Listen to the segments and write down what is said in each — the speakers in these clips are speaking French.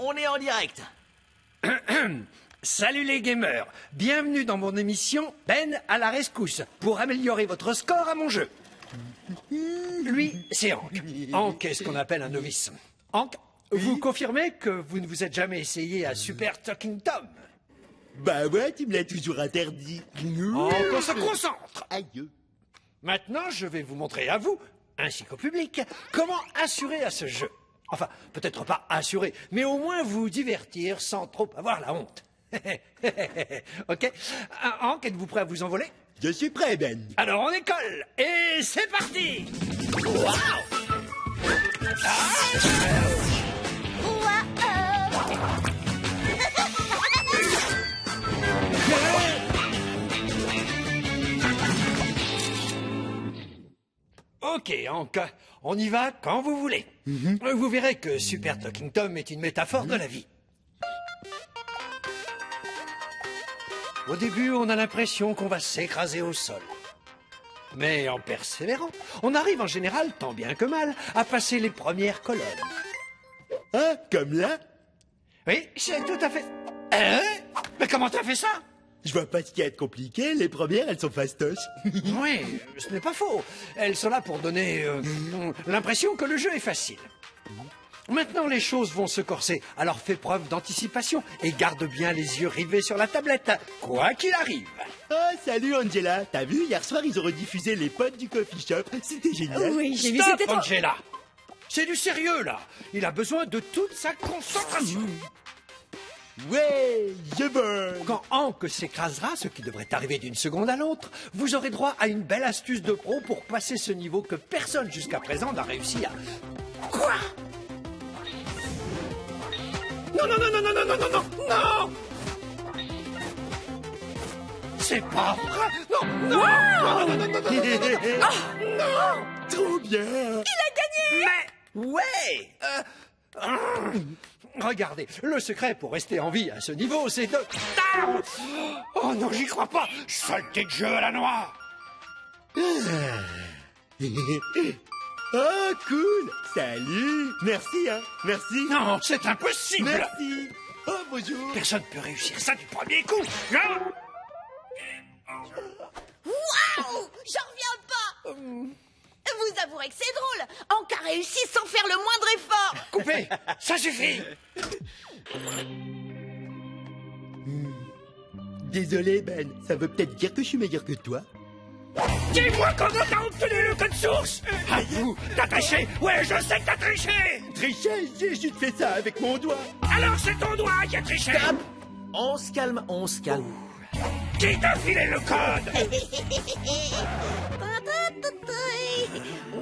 on est en direct. Salut les gamers, bienvenue dans mon émission Ben à la rescousse pour améliorer votre score à mon jeu. Lui, c'est Hank. Hank est ce qu'on appelle un novice. Hank, vous confirmez que vous ne vous êtes jamais essayé à Super Talking Tom? Bah ouais, tu me l'as toujours interdit. Hank, on se concentre. Aïe. Maintenant, je vais vous montrer à vous, ainsi qu'au public, comment assurer à ce jeu. Enfin, peut-être pas assurer, mais au moins vous divertir sans trop avoir la honte. Ok, Hank, êtes-vous prêt à vous envoler? Je suis prêt, Ben. Alors on décolle, et c'est parti. Ok, Hank, on y va quand vous voulez. Vous verrez que Super Talking Tom est une métaphore de la vie. Au début, on a l'impression qu'on va s'écraser au sol. Mais en persévérant, on arrive en général, tant bien que mal, à passer les premières colonnes. Hein, comme là? Oui, c'est tout à fait... Hein? Mais comment t'as fait ça? Je vois pas ce qu'il y a de compliqué, les premières, elles sont fastoches. Oui, ce n'est pas faux. Elles sont là pour donner l'impression que le jeu est facile. Maintenant, les choses vont se corser, alors fais preuve d'anticipation et garde bien les yeux rivés sur la tablette, quoi qu'il arrive. Oh, salut Angela. T'as vu, hier soir, ils ont rediffusé Les Potes du Coffee Shop. C'était génial. Oui, j'ai vu, Stop, c'était trop... Angela. C'est du sérieux, là. Il a besoin de toute sa concentration. Ouais, je vole. Quand Hank s'écrasera, ce qui devrait arriver d'une seconde à l'autre, vous aurez droit à une belle astuce de pro pour passer ce niveau que personne jusqu'à présent n'a réussi à... Quoi? Non, non, non, non, non, non, non, non, non, non! C'est pas vrai! Non, non, non, non, non, non, non, non, non! Trop bien. Mais, ouais! Regardez, le secret pour rester en vie à ce niveau, c'est de... Ah, oh non, j'y crois pas! Saleté de jeu à la noix! Oh, cool. Salut. Merci, hein. Merci. Non, c'est impossible! Merci. Oh, bonjour. Personne ne peut réussir ça du premier coup! Non. Waouh! J'en reviens pas! Vous avouerez que c'est drôle! Hank a réussi sans faire le moindre effort! Coupez! Ça suffit! Désolé, Ben. Ça veut peut-être dire que je suis meilleur que toi. Dis-moi comment t'as obtenu le code source! Ah, vous, t'as triché! Ouais, je sais que t'as triché! Tricher, j'ai juste fait ça avec mon doigt. Alors c'est ton doigt qui a triché! Stop. On se calme, on se calme. Qui t'a filé le code?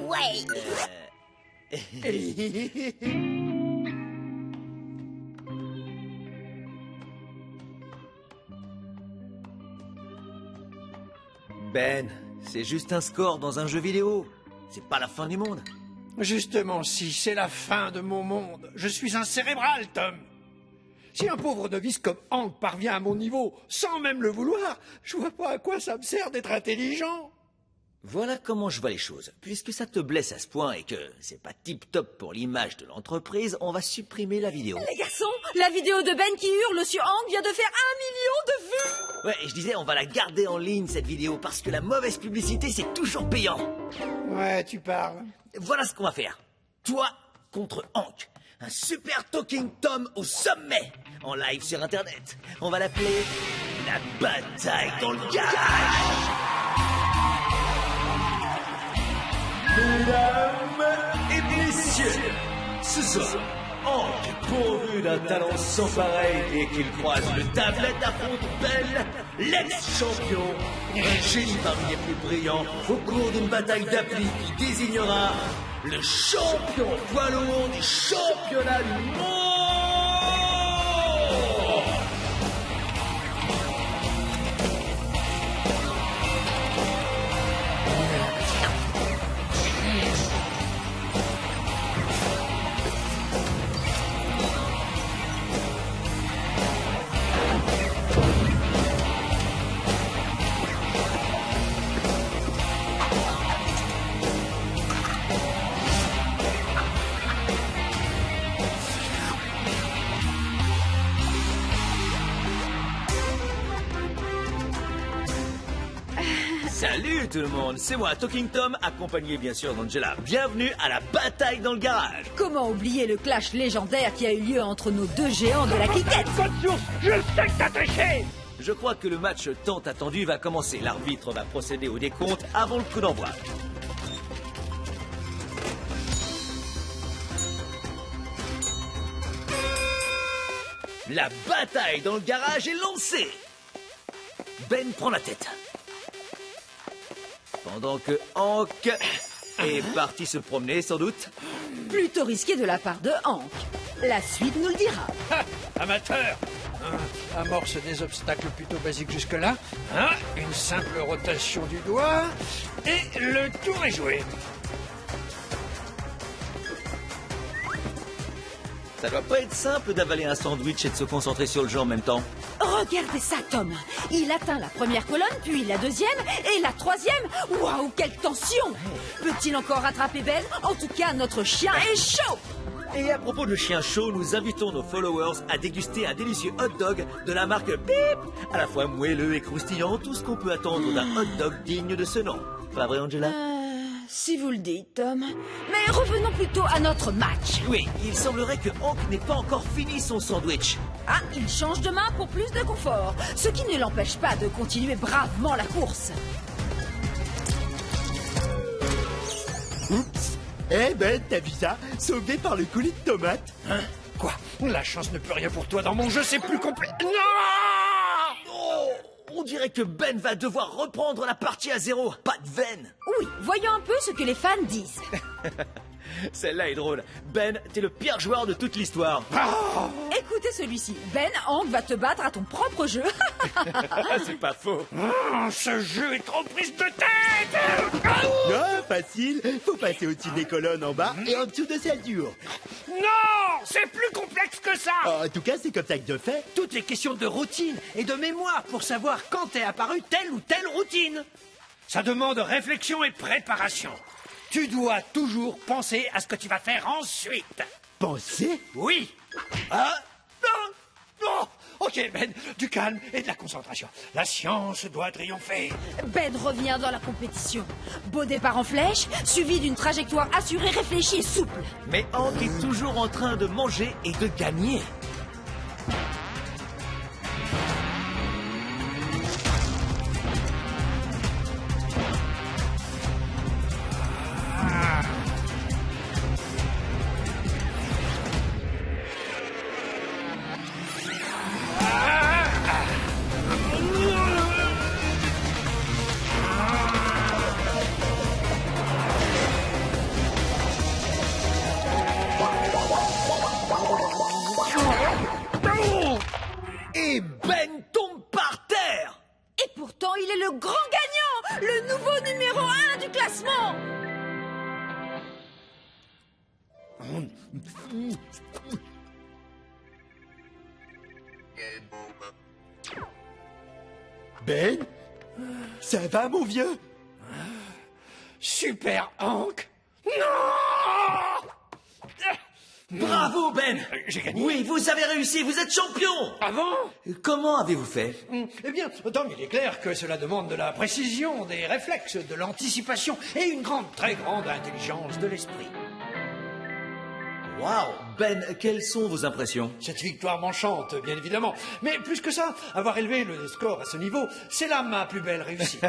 Ouais! Ben, c'est juste un score dans un jeu vidéo. C'est pas la fin du monde. Justement, si c'est la fin de mon monde, je suis un cérébral, Tom. Si un pauvre novice comme Hank parvient à mon niveau sans même le vouloir, je vois pas à quoi ça me sert d'être intelligent. Voilà comment je vois les choses. Puisque ça te blesse à ce point et que c'est pas tip-top pour l'image de l'entreprise, on va supprimer la vidéo. Les garçons, la vidéo de Ben qui hurle sur Hank vient de faire 1 million de vues! Ouais, et je disais, on va la garder en ligne, cette vidéo, parce que la mauvaise publicité, c'est toujours payant. Ouais, tu parles. Voilà ce qu'on va faire. Toi contre Hank. Un super Talking Tom au sommet. En live sur Internet. On va l'appeler la bataille dans le garage. Mesdames et messieurs, ce soir, Hank, pourvu d'un talent sans pareil dès qu'il croise le tablette, affronte Ben, l'ex-champion, un génie parmi les plus brillants, au cours d'une bataille d'appli qui désignera le champion poids lourd du championnat du monde. Salut tout le monde, c'est moi, Talking Tom, accompagné bien sûr d'Angela. Bienvenue à la bataille dans le garage. Comment oublier le clash légendaire qui a eu lieu entre nos deux géants de la cliquette? Je crois que le match tant attendu va commencer. L'arbitre va procéder au décompte avant le coup d'envoi. La bataille dans le garage est lancée. Ben prend la tête. Pendant que Hank est parti se promener, sans doute. Plutôt risqué de la part de Hank. La suite nous le dira. Amateur, amorce des obstacles plutôt basiques jusque-là. Une simple rotation du doigt et le tour est joué. Ça doit pas être simple d'avaler un sandwich et de se concentrer sur le jeu en même temps. Regardez ça, Tom. Il atteint la première colonne, puis la deuxième et la troisième. Waouh, quelle tension! Peut-il encore rattraper Ben? En tout cas, notre chien est chaud! Et à propos de chien chaud, nous invitons nos followers à déguster un délicieux hot dog de la marque Beep, à la fois moelleux et croustillant, tout ce qu'on peut attendre d'un hot dog digne de ce nom. Pas vrai, Angela? Si vous le dites, Tom. Mais revenons plutôt à notre match. Oui, il semblerait que Hank n'ait pas encore fini son sandwich. Ah, il change de main pour plus de confort, ce qui ne l'empêche pas de continuer bravement la course. Oups. Eh Ben, t'as vu ça? Sauvé par le coulis de tomate. Quoi? La chance ne peut rien pour toi dans mon jeu, c'est plus complet. Non! Oh, on dirait que Ben va devoir reprendre la partie à zéro. Pas de veine. Oui, voyons un peu ce que les fans disent. Celle-là est drôle. Ben, t'es le pire joueur de toute l'histoire. Écoutez celui-ci. Ben, Hank va te battre à ton propre jeu. C'est pas faux. Ce jeu est trop prise de tête! Ah, facile. Faut passer au-dessus des colonnes en bas et en dessous de celles du haut. Non! C'est plus complexe que ça! En tout cas, c'est comme ça que je fais. Tout est question de routine et de mémoire pour savoir quand est apparue telle ou telle routine. Ça demande réflexion et préparation. Tu dois toujours penser à ce que tu vas faire ensuite. Penser? Oui. Ah, non, non. Ok, Ben, du calme et de la concentration. La science doit triompher. Ben revient dans la compétition. Beau départ en flèche, suivi d'une trajectoire assurée, réfléchie et souple. Mais Hank est toujours en train de manger et de gagner. Et Ben tombe par terre. Et pourtant, il est le grand gagnant, le nouveau numéro 1 du classement. Ben? Ça va, mon vieux? Super, Hank. Non! Bravo Ben. J'ai gagné. Oui, vous avez réussi, vous êtes champion. Ah bon? Comment avez-vous fait? Eh bien, Tom, il est clair que cela demande de la précision, des réflexes, de l'anticipation et une grande, très grande intelligence de l'esprit. Waouh. Ben, quelles sont vos impressions? Cette victoire m'enchante, bien évidemment. Mais plus que ça, avoir élevé le score à ce niveau, c'est là ma plus belle réussite.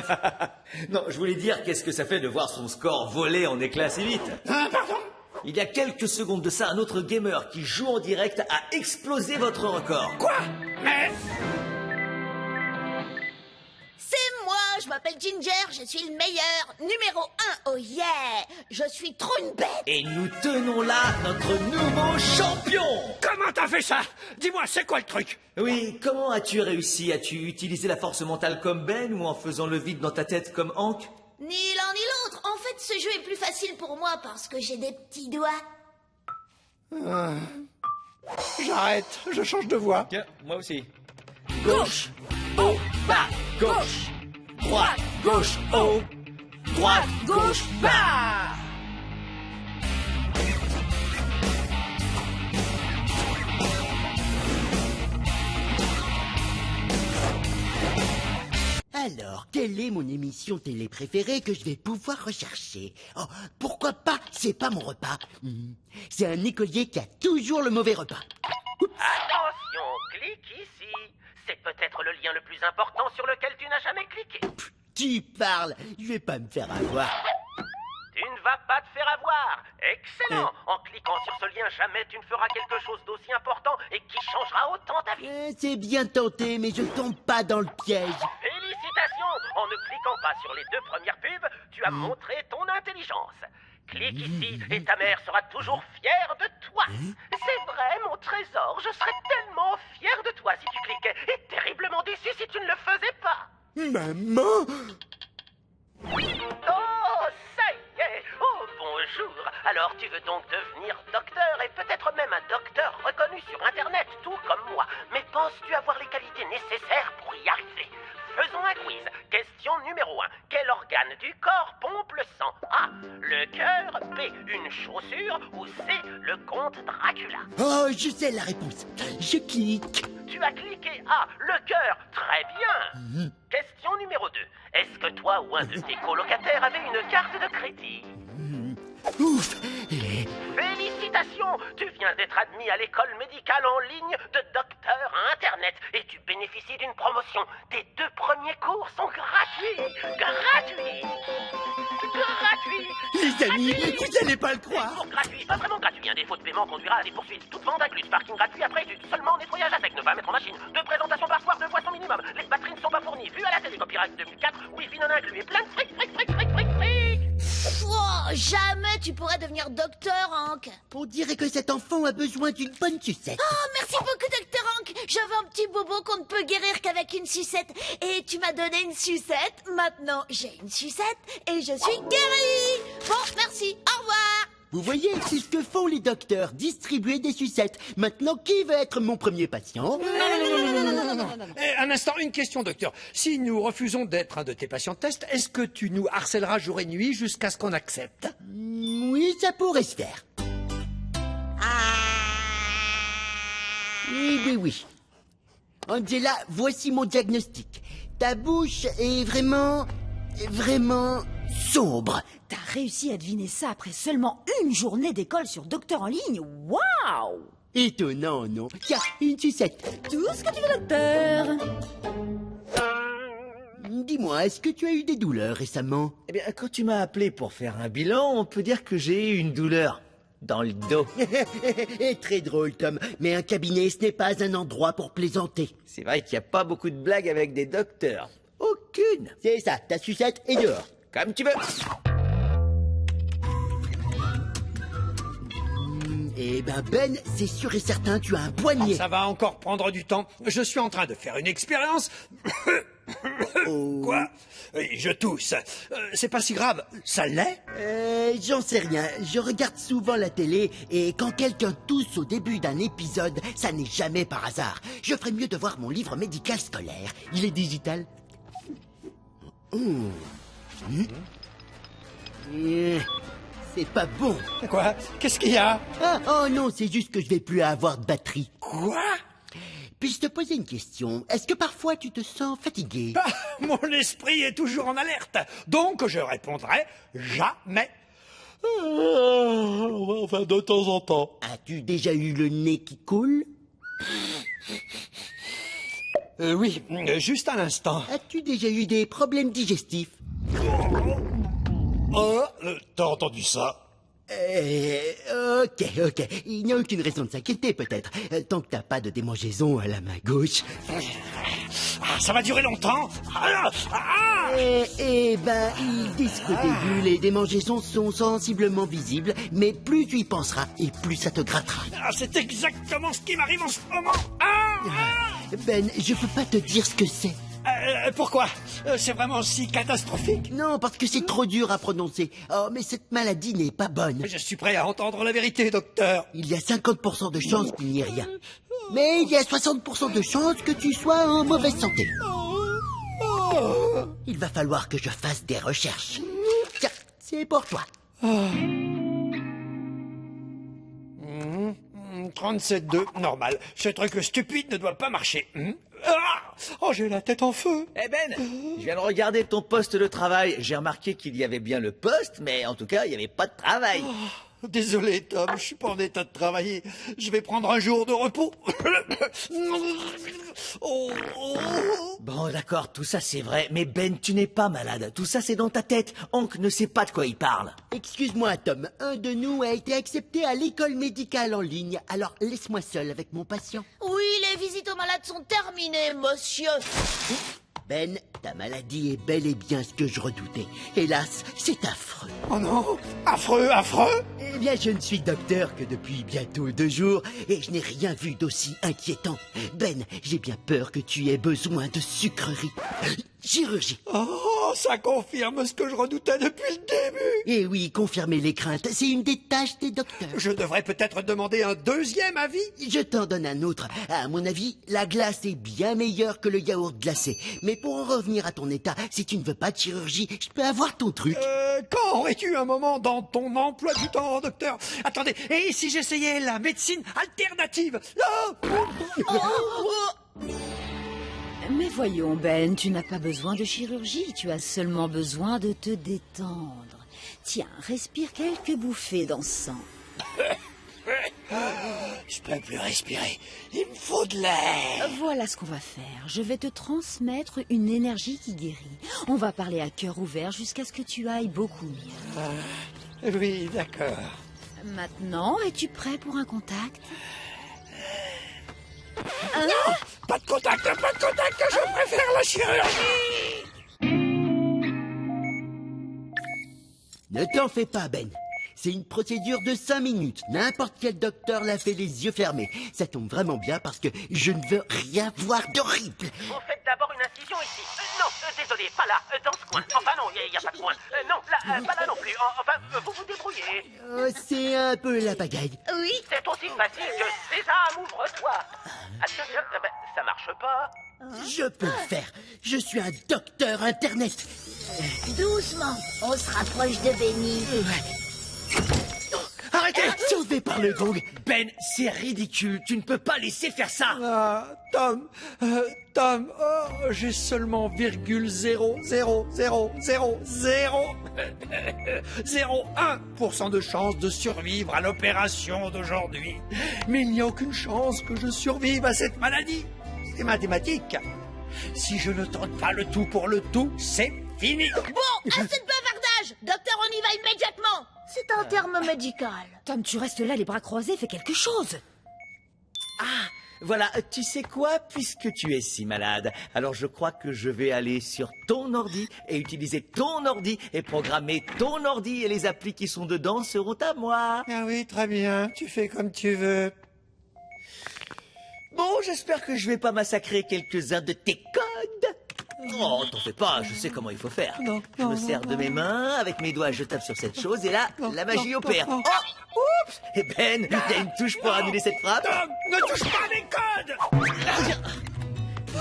Non, je voulais dire, qu'est-ce que ça fait de voir son score voler en éclats si vite? Pardon? Il y a quelques secondes de ça, un autre gamer qui joue en direct a explosé votre record. Quoi? Mais... C'est moi, je m'appelle Ginger, je suis le meilleur, numéro 1, oh yeah. Je suis trop une bête. Et nous tenons là notre nouveau champion. Comment t'as fait ça? Dis-moi, c'est quoi le truc? Oui, comment as-tu réussi? As-tu utilisé la force mentale comme Ben ou en faisant le vide dans ta tête comme Hank? Ni l'un ni l'autre. En fait, ce jeu est plus facile pour moi parce que j'ai des petits doigts. J'arrête, je change de voix. Tiens, moi aussi. Gauche, haut, bas, Gauche, droite, gauche, haut, droite, gauche, bas. Alors, quelle est mon émission télé préférée que je vais pouvoir rechercher? Oh, pourquoi pas? C'est pas mon repas. C'est un écolier qui a toujours le mauvais repas. Attention, clique ici. C'est peut-être le lien le plus important sur lequel tu n'as jamais cliqué. Tu parles, je vais pas me faire avoir. Tu ne vas pas te faire avoir. Excellent. En cliquant sur ce lien, jamais tu ne feras quelque chose d'aussi important et qui changera autant ta vie. C'est bien tenté, mais je tombe pas dans le piège. Félicitations. En ne cliquant pas sur les 2 premières pubs, tu as montré ton intelligence. Clique ici et ta mère sera toujours fière de toi. C'est vrai, mon trésor, je serais tellement fier de toi si tu cliquais et terriblement déçu si tu ne le faisais pas. Maman! Oh, ça y est. Oh, bonjour. Alors, tu veux donc devenir docteur et peut-être même un docteur reconnu sur Internet, tout comme moi. Mais penses-tu avoir les qualités nécessaires pour y arriver? Faisons un quiz. Question numéro 1. Quel organe du corps pompe le sang? A. Le cœur. B. Une chaussure. Ou C. Le comte Dracula. Oh, je sais la réponse. Je clique. Tu as cliqué A. Le cœur. Très bien. Question numéro 2. Est-ce que toi ou un de tes colocataires avait une carte de crédit? Ouf! Félicitations! Tu viens d'être admis à l'école médicale en ligne de docteur à Internet et tu bénéficies d'une promotion. Tes 2 premiers cours sont gratuits! Gratuits! Gratuits! Les amis, vous allez pas le croire! Cours gratuits, pas vraiment gratuits. Un défaut de paiement conduira à des poursuites. Toute vente incluse, parking gratuit après études, seulement nettoyage à sec, ne pas mettre en machine. 2 présentations par soir, 2 boissons minimum. Les batteries ne sont pas fournies. Vue à la télé, copyright 2004, Wi-Fi non inclus et plein de fric. Oh, jamais tu pourrais devenir docteur, Hank. On dirait que cet enfant a besoin d'une bonne sucette. Oh, merci beaucoup, docteur Hank. J'avais un petit bobo qu'on ne peut guérir qu'avec une sucette. Et tu m'as donné une sucette. Maintenant, j'ai une sucette et je suis guérie. Bon, merci. Au revoir. Vous voyez, c'est ce que font les docteurs, distribuer des sucettes. Maintenant, qui veut être mon premier patient? Un instant, une question, docteur. Si nous refusons d'être un de tes patients test, est-ce que tu nous harcèleras jour et nuit jusqu'à ce qu'on accepte? Oui, ça pourrait se faire. Eh bien oui. Angela, voici mon diagnostic. Ta bouche est vraiment sombre. T'as réussi à deviner ça après seulement une journée d'école sur Docteur en ligne? Waouh! Étonnant, non? Tiens, une sucette. Tout ce que tu veux, docteur. Dis-moi, est-ce que tu as eu des douleurs récemment? Eh bien, quand tu m'as appelé pour faire un bilan, on peut dire que j'ai eu une douleur dans le dos. Très drôle, Tom. Mais un cabinet, ce n'est pas un endroit pour plaisanter. C'est vrai qu'il n'y a pas beaucoup de blagues avec des docteurs. Aucune. C'est ça, ta sucette est dehors. Comme tu veux. Eh ben, c'est sûr et certain, tu as un poignet. Ça va encore prendre du temps. Je suis en train de faire une expérience. Quoi? Oui, je tousse. C'est pas si grave. Ça l'est? J'en sais rien. Je regarde souvent la télé et quand quelqu'un tousse au début d'un épisode, ça n'est jamais par hasard. Je ferais mieux de voir mon livre médical scolaire. Il est digital. C'est pas bon. Quoi? Qu'est-ce qu'il y a? Ah, oh non, c'est juste que je vais plus avoir de batterie. Quoi? Puis-je te poser une question? Est-ce que parfois tu te sens fatigué? Ah, mon esprit est toujours en alerte. Donc je répondrai jamais. Enfin, de temps en temps. As-tu déjà eu le nez qui coule? Oui, juste à l'instant. As-tu déjà eu des problèmes digestifs? Oh, t'as entendu ça? Ok. Il n'y a aucune raison de s'inquiéter, peut-être. Tant que t'as pas de démangeaison à la main gauche. Ah, ça va durer longtemps? Ils disent qu'au début, les démangeaisons sont sensiblement visibles, mais plus tu y penseras, et plus ça te grattera. Ah, c'est exactement ce qui m'arrive en ce moment. Ben, je peux pas te dire ce que c'est. Pourquoi? C'est vraiment si catastrophique? Non, parce que c'est trop dur à prononcer. Oh, mais cette maladie n'est pas bonne. Je suis prêt à entendre la vérité, docteur. Il y a 50% de chances qu'il n'y ait rien. Mais il y a 60% de chances que tu sois en mauvaise santé. Il va falloir que je fasse des recherches. Tiens, c'est pour toi. 37,2, normal. Ce truc stupide ne doit pas marcher. Ah Oh, j'ai la tête en feu. Eh Ben, je viens de regarder ton poste de travail. J'ai remarqué qu'il y avait bien le poste, mais en tout cas, il n'y avait pas de travail. Désolé, Tom, je suis pas en état de travailler. Je vais prendre un jour de repos. Oh, oh. Bon, d'accord, tout ça c'est vrai, mais Ben, tu n'es pas malade. Tout ça c'est dans ta tête. Hank ne sait pas de quoi il parle. Excuse-moi, Tom, un de nous a été accepté à l'école médicale en ligne, alors laisse-moi seul avec mon patient. Oui, les visites aux malades sont terminées, monsieur. Ben, ta maladie est bel et bien ce que je redoutais. Hélas, c'est affreux. Oh non, affreux, affreux. Eh bien, je ne suis docteur que depuis bientôt 2 jours et je n'ai rien vu d'aussi inquiétant. Ben, j'ai bien peur que tu aies besoin de sucreries. Chirurgie. Oh, ça confirme ce que je redoutais depuis le début. Eh oui, confirmer les craintes, c'est une des tâches des docteurs. Je devrais peut-être demander un deuxième avis. Je t'en donne un autre. À mon avis, la glace est bien meilleure que le yaourt glacé. Mais pour en revenir à ton état, si tu ne veux pas de chirurgie, je peux avoir ton truc. Quand aurais-tu un moment dans ton emploi du temps, docteur? Attendez, et si j'essayais la médecine alternative? Mais voyons, Ben, tu n'as pas besoin de chirurgie, tu as seulement besoin de te détendre. Tiens, respire quelques bouffées d'encens. Je peux plus respirer. Il me faut de l'air. Voilà ce qu'on va faire. Je vais te transmettre une énergie qui guérit. On va parler à cœur ouvert jusqu'à ce que tu ailles beaucoup mieux. Oui, d'accord. Maintenant, es-tu prêt pour un contact? Non, pas de contact, je préfère la chirurgie. Ne t'en fais pas, Ben. C'est une procédure de 5 minutes. N'importe quel docteur l'a fait les yeux fermés. Ça tombe vraiment bien parce que je ne veux rien voir d'horrible. Vous faites d'abord une incision ici. Non, désolé, pas là, dans ce coin. Enfin non, il n'y a pas de coin. Non, là, pas là non plus. Enfin, vous vous débrouillez. Oh, c'est un peu la pagaille. Oui. C'est aussi facile que Sésame, ouvre-toi. Attention, ça marche pas. Je peux le faire. Je suis un docteur Internet. Doucement, on se rapproche de Benny. Arrêtez! Sauvé par le gong. Ben, c'est ridicule. Tu ne peux pas laisser faire ça. Ah, Tom, oh, j'ai seulement 0,0000001% de chance de survivre à l'opération d'aujourd'hui. Mais il n'y a aucune chance que je survive à cette maladie. C'est mathématique. Si je ne tente pas le tout pour le tout, c'est fini. Bon, assez de bavardage. Docteur, on y va immédiatement. C'est un terme médical. Tom, tu restes là les bras croisés, fais quelque chose. Ah, voilà, tu sais quoi, puisque tu es si malade, alors je crois que je vais aller sur ton ordi et utiliser ton ordi et programmer ton ordi et les applis qui sont dedans seront à moi. Ah oui, très bien, tu fais comme tu veux. Bon, j'espère que je vais pas massacrer quelques-uns de tes codes. Oh, t'en fais pas, je sais comment il faut faire. Non, je me sers de mes mains, avec mes doigts je tape sur cette chose et là, la magie opère. Oh, oups. Et Ben, il y a une touche pour annuler cette frappe. Tom, ne touche pas mes codes.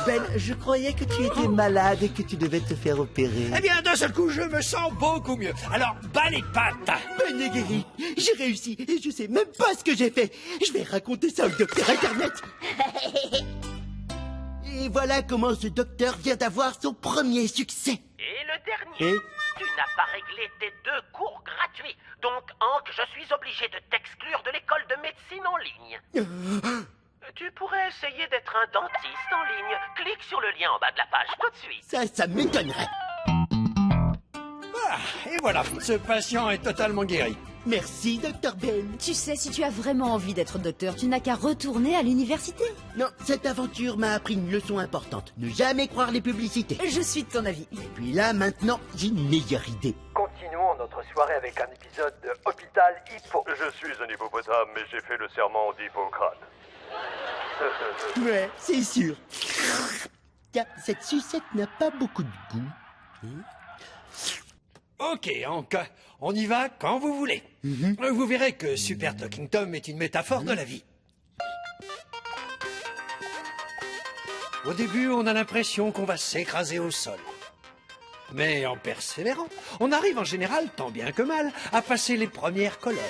Ben, je croyais que tu étais malade et que tu devais te faire opérer. Eh bien, d'un seul coup, je me sens beaucoup mieux. Alors, bas les pattes. Ben est guéri. J'ai réussi et je sais même pas ce que j'ai fait. Je vais raconter ça au docteur Internet. Et voilà comment ce docteur vient d'avoir son premier succès. Et le dernier, tu n'as pas réglé tes 2 cours gratuits. Donc, Hank, je suis obligé de t'exclure de l'école de médecine en ligne. Tu pourrais essayer d'être un dentiste en ligne. Clique sur le lien en bas de la page tout de suite. Ça m'étonnerait. Ah, et voilà, ce patient est totalement guéri. Merci, docteur Ben. Tu sais, si tu as vraiment envie d'être docteur, tu n'as qu'à retourner à l'université. Non, cette aventure m'a appris une leçon importante. Ne jamais croire les publicités. Je suis de ton avis. Et puis là, maintenant, j'ai une meilleure idée. Continuons notre soirée avec un épisode de Hôpital Hippo. Je suis un hippopotame, mais j'ai fait le serment d'Hippocrate. Ouais, c'est sûr. Tiens, cette sucette n'a pas beaucoup de goût. Ok, Hank, on y va quand vous voulez. Vous verrez que Super Talking Tom est une métaphore de la vie. Au début, on a l'impression qu'on va s'écraser au sol. Mais en persévérant, on arrive en général, tant bien que mal, à passer les premières colonnes.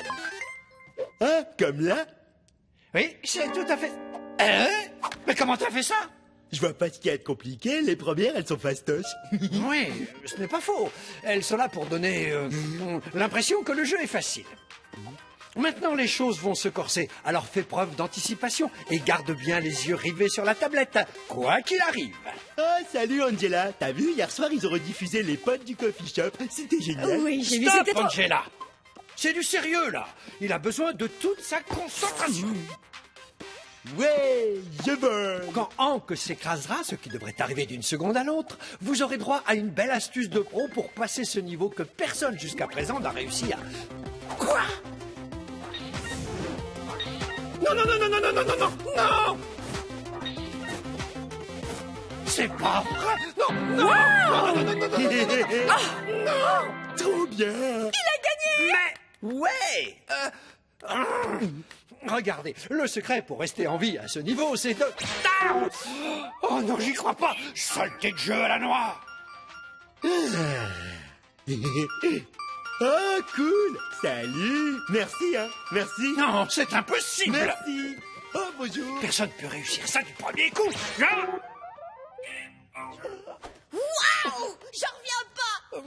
Hein, comme là? Oui, c'est tout à fait... Hein? Mais comment t'as fait ça? Je vois pas ce qu'il y a de compliqué, les premières, elles sont fastoches. Oui, ce n'est pas faux. Elles sont là pour donner l'impression que le jeu est facile. Maintenant, les choses vont se corser, alors fais preuve d'anticipation et garde bien les yeux rivés sur la tablette, quoi qu'il arrive. Oh, salut Angela. T'as vu, hier soir, ils ont rediffusé Les Potes du Coffee Shop. C'était génial. Oui, j'ai vu, Stop, c'était trop... Angela. C'est du sérieux, là. Il a besoin de toute sa concentration. Ouais, je vole. Quand Hank s'écrasera, ce qui devrait arriver d'une seconde à l'autre, vous aurez droit à une belle astuce de pro pour passer ce niveau que personne jusqu'à présent n'a réussi à... Quoi? Non, non, non, non, non, non, non, non, non, non! C'est pas vrai! Non, non, non, non, non, non, non, non, Trop bien. mais, ouais! Regardez, le secret pour rester en vie à ce niveau, c'est de... Ah oh non, j'y crois pas! Saleté de jeu à la noix! Oh, cool. Salut. Merci, hein. Merci. Non, c'est impossible! Merci. Oh, bonjour. Personne ne peut réussir ça du premier coup! Non. Waouh! J'en reviens pas!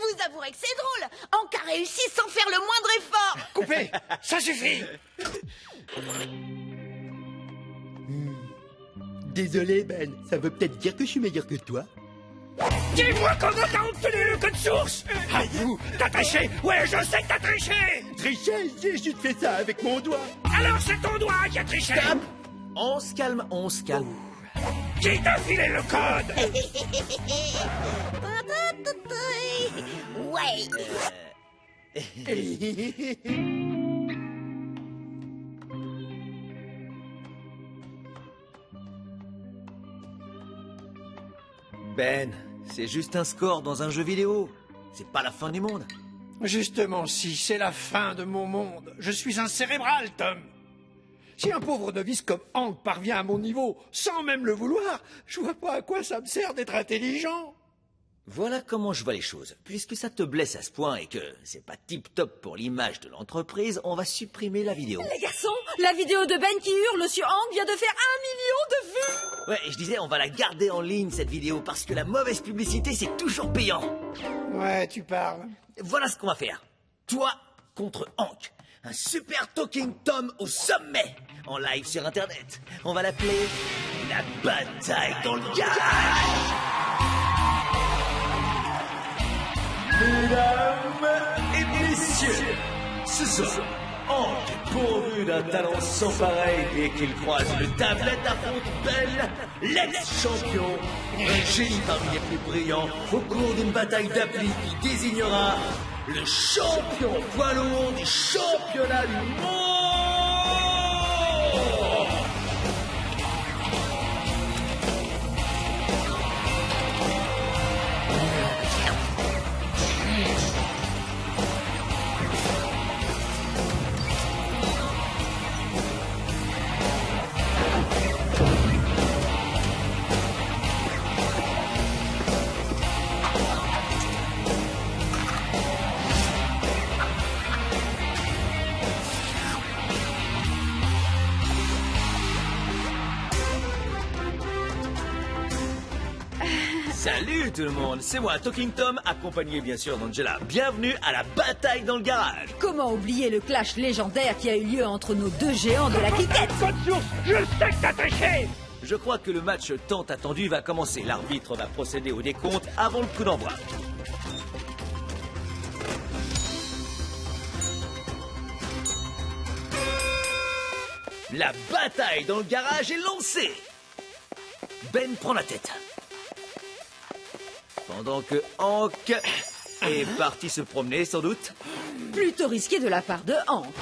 Vous avouerez que c'est drôle! Hank a réussi sans faire le moindre effort! Coupez! Ça suffit! Désolé, Ben. Ça veut peut-être dire que je suis meilleur que toi. Dis-moi comment t'as obtenu le code source! Ah, vous, t'as triché! Ouais, je sais que t'as triché! Tricher, j'ai juste fait ça avec mon doigt. Alors c'est ton doigt qui a triché! On se calme, on se calme. Qui t'a filé le code? Ouais! Ben, c'est juste un score dans un jeu vidéo. C'est pas la fin du monde. Justement, si c'est la fin de mon monde, je suis un cérébral, Tom. Si un pauvre novice comme Hank parvient à mon niveau sans même le vouloir, je vois pas à quoi ça me sert d'être intelligent. Voilà comment je vois les choses. Puisque ça te blesse à ce point et que c'est pas tip-top pour l'image de l'entreprise, on va supprimer la vidéo. Les garçons, la vidéo de Ben qui hurle sur Hank vient de faire 1 million de vues. Ouais, et je disais, on va la garder en ligne, cette vidéo, parce que la mauvaise publicité, c'est toujours payant. Ouais, tu parles. Voilà ce qu'on va faire. Toi contre Hank. Un super Talking Tom au sommet. En live sur Internet. On va l'appeler la bataille dans le garage. Mesdames et messieurs, ce soir, Hank, pourvu d'un talent sans pareil dès qu'il croise le tablette affronte Ben, l'ex-champion, un génie parmi les plus brillants, au cours d'une bataille d'appli qui désignera le champion poids lourd des championnats du monde. Salut tout le monde, c'est moi, Talking Tom, accompagné bien sûr d'Angela. Bienvenue à la bataille dans le garage. Comment oublier le clash légendaire qui a eu lieu entre nos deux géants de la cricket? Code source, je sais que t'as triché! Je crois que le match tant attendu va commencer. L'arbitre va procéder au décompte avant le coup d'envoi. La bataille dans le garage est lancée. Ben prend la tête. Pendant que Hank est parti se promener, sans doute. Plutôt risqué de la part de Hank.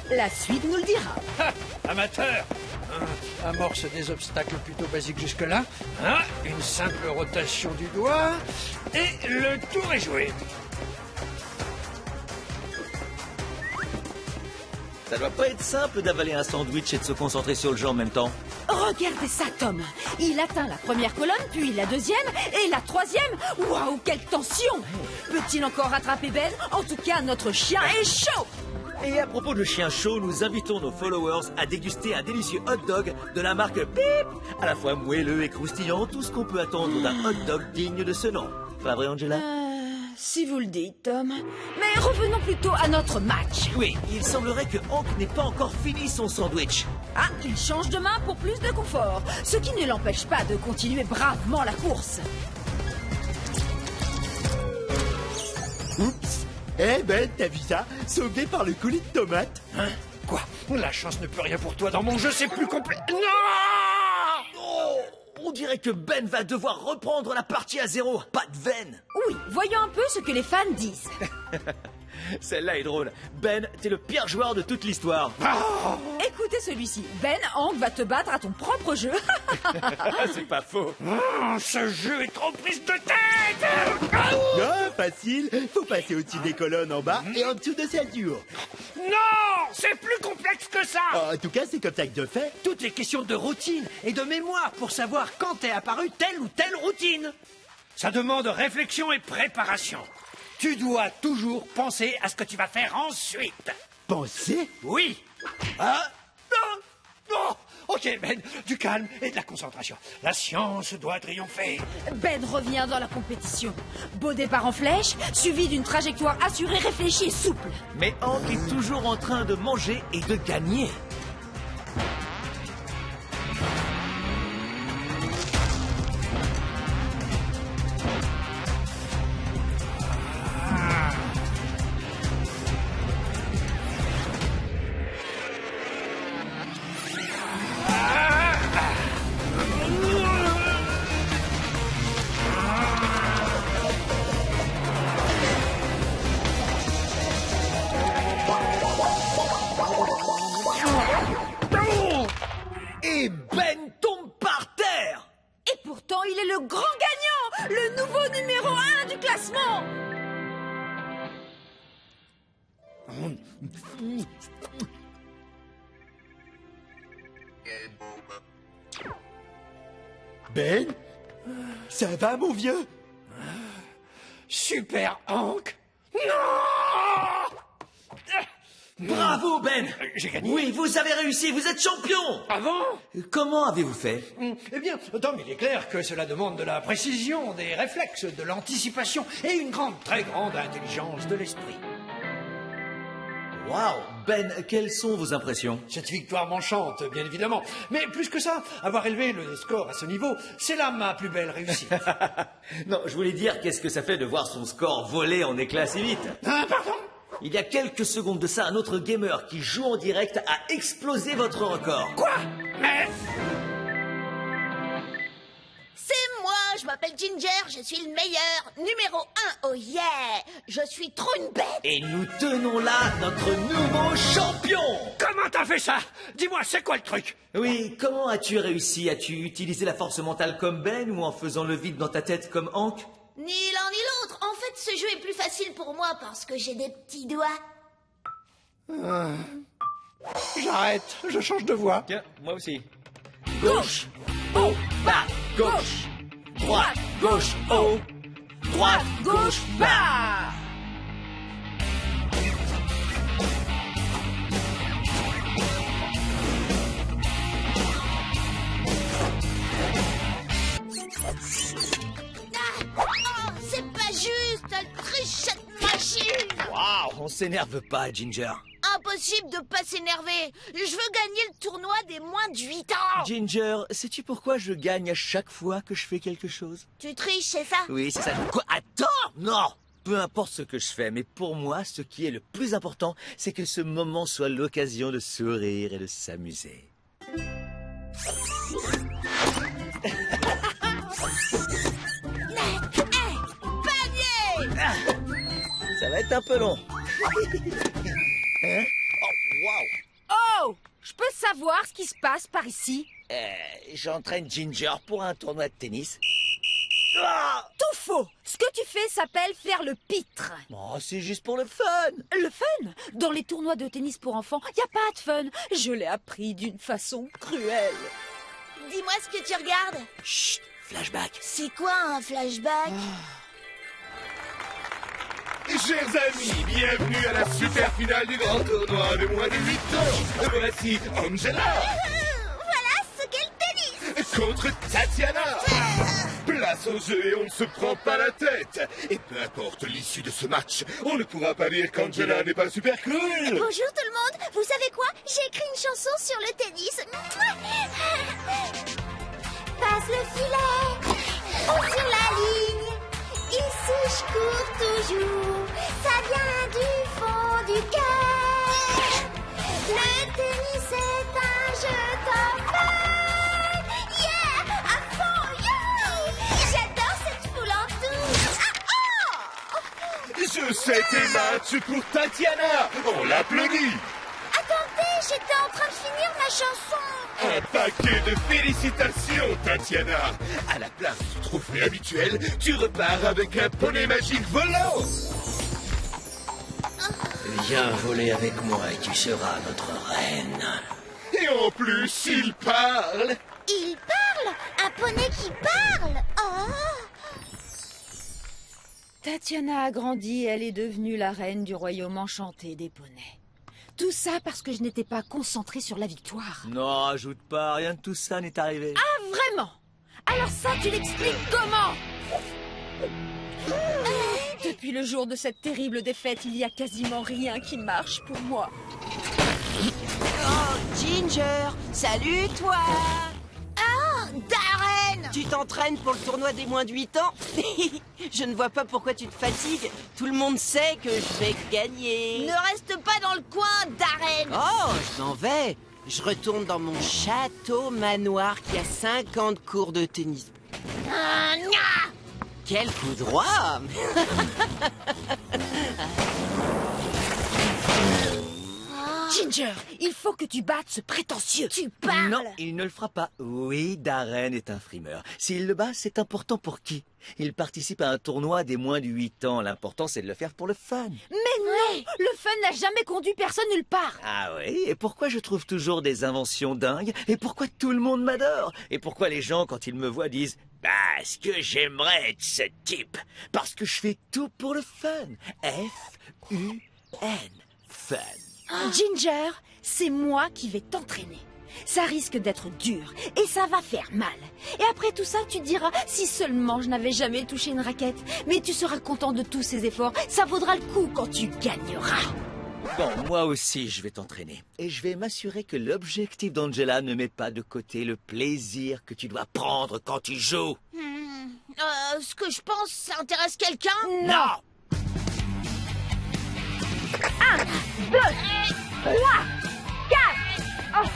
La suite nous le dira. Ha, amateur! Amorce des obstacles plutôt basiques jusque-là. Hein, une simple rotation du doigt. Et le tour est joué. Ça doit pas être simple d'avaler un sandwich et de se concentrer sur le jeu en même temps. Regardez ça, Tom. Il atteint la première colonne, puis la deuxième et la troisième. Waouh, quelle tension! Peut-il encore rattraper Ben? En tout cas, notre chien est chaud. Et à propos de chiens chauds, nous invitons nos followers à déguster un délicieux hot dog de la marque Pip, à la fois moelleux et croustillant, tout ce qu'on peut attendre d'un hot dog digne de ce nom. Pas vrai, Angela? Si vous le dites, Tom. Mais revenons plutôt à notre match. Oui, il semblerait que Hank n'ait pas encore fini son sandwich. Ah, il change de main pour plus de confort, ce qui ne l'empêche pas de continuer bravement la course. Oups. Eh Ben, t'as vu ça? Sauvé par le coulis de tomate. Hein? Quoi? La chance ne peut rien pour toi dans mon jeu, c'est plus complet. Non! Oh, on dirait que Ben va devoir reprendre la partie à zéro. Pas de veine. Oui, voyons un peu ce que les fans disent. Celle-là est drôle. Ben, t'es le pire joueur de toute l'histoire. Écoutez celui-ci. Ben, Hank va te battre à ton propre jeu. C'est pas faux. Ce jeu est trop prise de tête! Ah, facile. Faut passer au-dessus des colonnes en bas et en dessous de celle du haut. Non! C'est plus complexe que ça! En tout cas, c'est comme ça que je fais. Tout est question de routine et de mémoire pour savoir quand est apparue telle ou telle routine. Ça demande réflexion et préparation. Tu dois toujours penser à ce que tu vas faire ensuite. Penser? Oui. Ah, non, non. Ok, Ben, du calme et de la concentration. La science doit triompher. Ben revient dans la compétition. Beau départ en flèche, suivi d'une trajectoire assurée, réfléchie et souple. Mais Hank est toujours en train de manger et de gagner. Et Ben tombe par terre. Et pourtant, il est le grand gagnant, le nouveau numéro 1 du classement. Ben? Ça va, mon vieux? Super Hank. Non! Bravo, Ben. J'ai gagné. Oui, vous avez réussi, vous êtes champion. Avant? Comment avez-vous fait? Eh bien, Tom, il est clair que cela demande de la précision, des réflexes, de l'anticipation et une grande, très grande intelligence de l'esprit. Waouh, Ben, quelles sont vos impressions? Cette victoire m'enchante, bien évidemment. Mais plus que ça, avoir élevé le score à ce niveau, c'est là ma plus belle réussite. Non, je voulais dire, qu'est-ce que ça fait de voir son score voler en éclats si vite? Ah, pardon? Il y a quelques secondes de ça, un autre gamer qui joue en direct a explosé votre record. Quoi? Mais... C'est moi, je m'appelle Ginger, je suis le meilleur, numéro 1, oh yeah. Je suis trop une bête. Et nous tenons là notre nouveau champion. Comment t'as fait ça? Dis-moi, c'est quoi le truc? Oui, comment as-tu réussi? As-tu utilisé la force mentale comme Ben ou en faisant le vide dans ta tête comme Hank? Ni l'un ni l'autre. En fait, ce jeu est plus facile pour moi parce que j'ai des petits doigts. J'arrête, je change de voix. Tiens, moi aussi. Gauche, haut, bas, gauche. Droite, gauche, haut. Droite, gauche, bas. Oh, c'est pas juste, elle triche cette machine. Waouh, on s'énerve pas, Ginger. Impossible de pas s'énerver. Je veux gagner le tournoi des moins de 8 ans. Ginger, sais-tu pourquoi je gagne à chaque fois que je fais quelque chose? Tu triches, c'est ça? Oui, c'est ça. Quoi? Attends! Non! Peu importe ce que je fais, mais pour moi, ce qui est le plus important, c'est que ce moment soit l'occasion de sourire et de s'amuser. Panier! Ça va être un peu long. Hein? Oh, waouh! Oh, je peux savoir ce qui se passe par ici? J'entraîne Ginger pour un tournoi de tennis. Tout faux. Ce que tu fais s'appelle faire le pitre. Oh, c'est juste pour le fun. Le fun? Dans les tournois de tennis pour enfants, y a pas de fun. Je l'ai appris d'une façon cruelle. Dis-moi ce que tu regardes. Chut, flashback. C'est quoi un flashback? Chers amis, bienvenue à la super finale du grand tournoi de moins de 8 ans. Voici Angela Voilà ce qu'est le tennis. contre Tatiana. Place au jeu et on ne se prend pas la tête. Et peu importe l'issue de ce match, on ne pourra pas dire qu'Angela n'est pas super cool. Bonjour tout le monde. Vous savez quoi? J'ai écrit une chanson sur le tennis. Passe le filet ou sur la ligne. Ici je cours toujours. Ça vient du fond du cœur. Le tennis est un jeu d'enfer. Yeah, à fond, yo. J'adore cette foule en touche. Je sais tes matchs pour Tatiana. On l'applaudit. Attendez, j'étais en train de finir ma chanson. Un paquet de félicitations, Tatiana. À la place du trophée habituel, tu repars avec un poney magique volant. Viens voler avec moi et tu seras notre reine. Et en plus, il parle. Il parle? Un poney qui parle? Oh! Tatiana a grandi et elle est devenue la reine du royaume enchanté des poneys. Tout ça parce que je n'étais pas concentrée sur la victoire. Non, ajoute pas, rien de tout ça n'est arrivé. Ah, vraiment? Alors ça, tu l'expliques comment? Depuis le jour de cette terrible défaite, il y a quasiment rien qui marche pour moi. Oh, Ginger, salut toi! Oh, Darren! Tu t'entraînes pour le tournoi des moins de 8 ans? Je ne vois pas pourquoi tu te fatigues. Tout le monde sait que je vais gagner. Ne reste pas dans le coin, Darren! Oh, je m'en vais. Je retourne dans mon château manoir qui a 50 cours de tennis. Nya! Quel coup droit! Ginger, il faut que tu battes ce prétentieux. Tu parles! Non, il ne le fera pas. Oui, Darren est un frimeur. S'il le bat, c'est important pour qui? Il participe à un tournoi des moins de 8 ans. L'important, c'est de le faire pour le fun. Mais non, le fun n'a jamais conduit personne nulle part. Ah oui? Et pourquoi je trouve toujours des inventions dingues? Et pourquoi tout le monde m'adore? Et pourquoi les gens, quand ils me voient, disent « Parce que j'aimerais être ce type. Parce que je fais tout pour le fun. F-U-N. Fun. Ginger, c'est moi qui vais t'entraîner. Ça risque d'être dur et ça va faire mal. Et après tout ça, tu diras, si seulement je n'avais jamais touché une raquette. Mais tu seras content de tous ces efforts. Ça vaudra le coup quand tu gagneras. Bon, moi aussi, je vais t'entraîner. Et je vais m'assurer que l'objectif d'Angela ne met pas de côté le plaisir que tu dois prendre quand tu joues. Ce que je pense, ça intéresse quelqu'un? Non! 1, 2, 3, 4.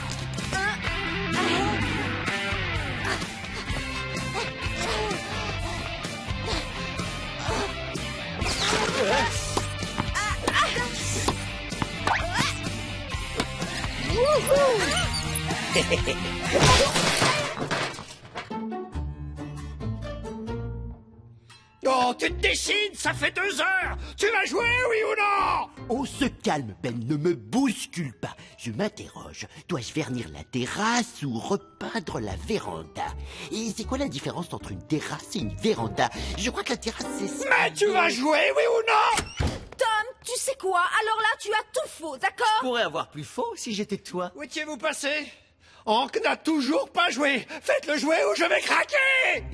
Oh, tu te décides, ça fait 2 heures. Tu vas jouer, oui ou non? On se calme, Ben, ne me bouscule pas. Je m'interroge. Dois-je vernir la terrasse ou repeindre la véranda? Et c'est quoi la différence entre une terrasse et une véranda? Je crois que la terrasse, c'est... Mais tu vas jouer, oui ou non? Tom, tu sais quoi? Alors là, tu as tout faux, d'accord? Je pourrais avoir plus faux si j'étais toi. Où étiez-vous passé? Hank n'a toujours pas joué. Faites-le jouer ou je vais craquer.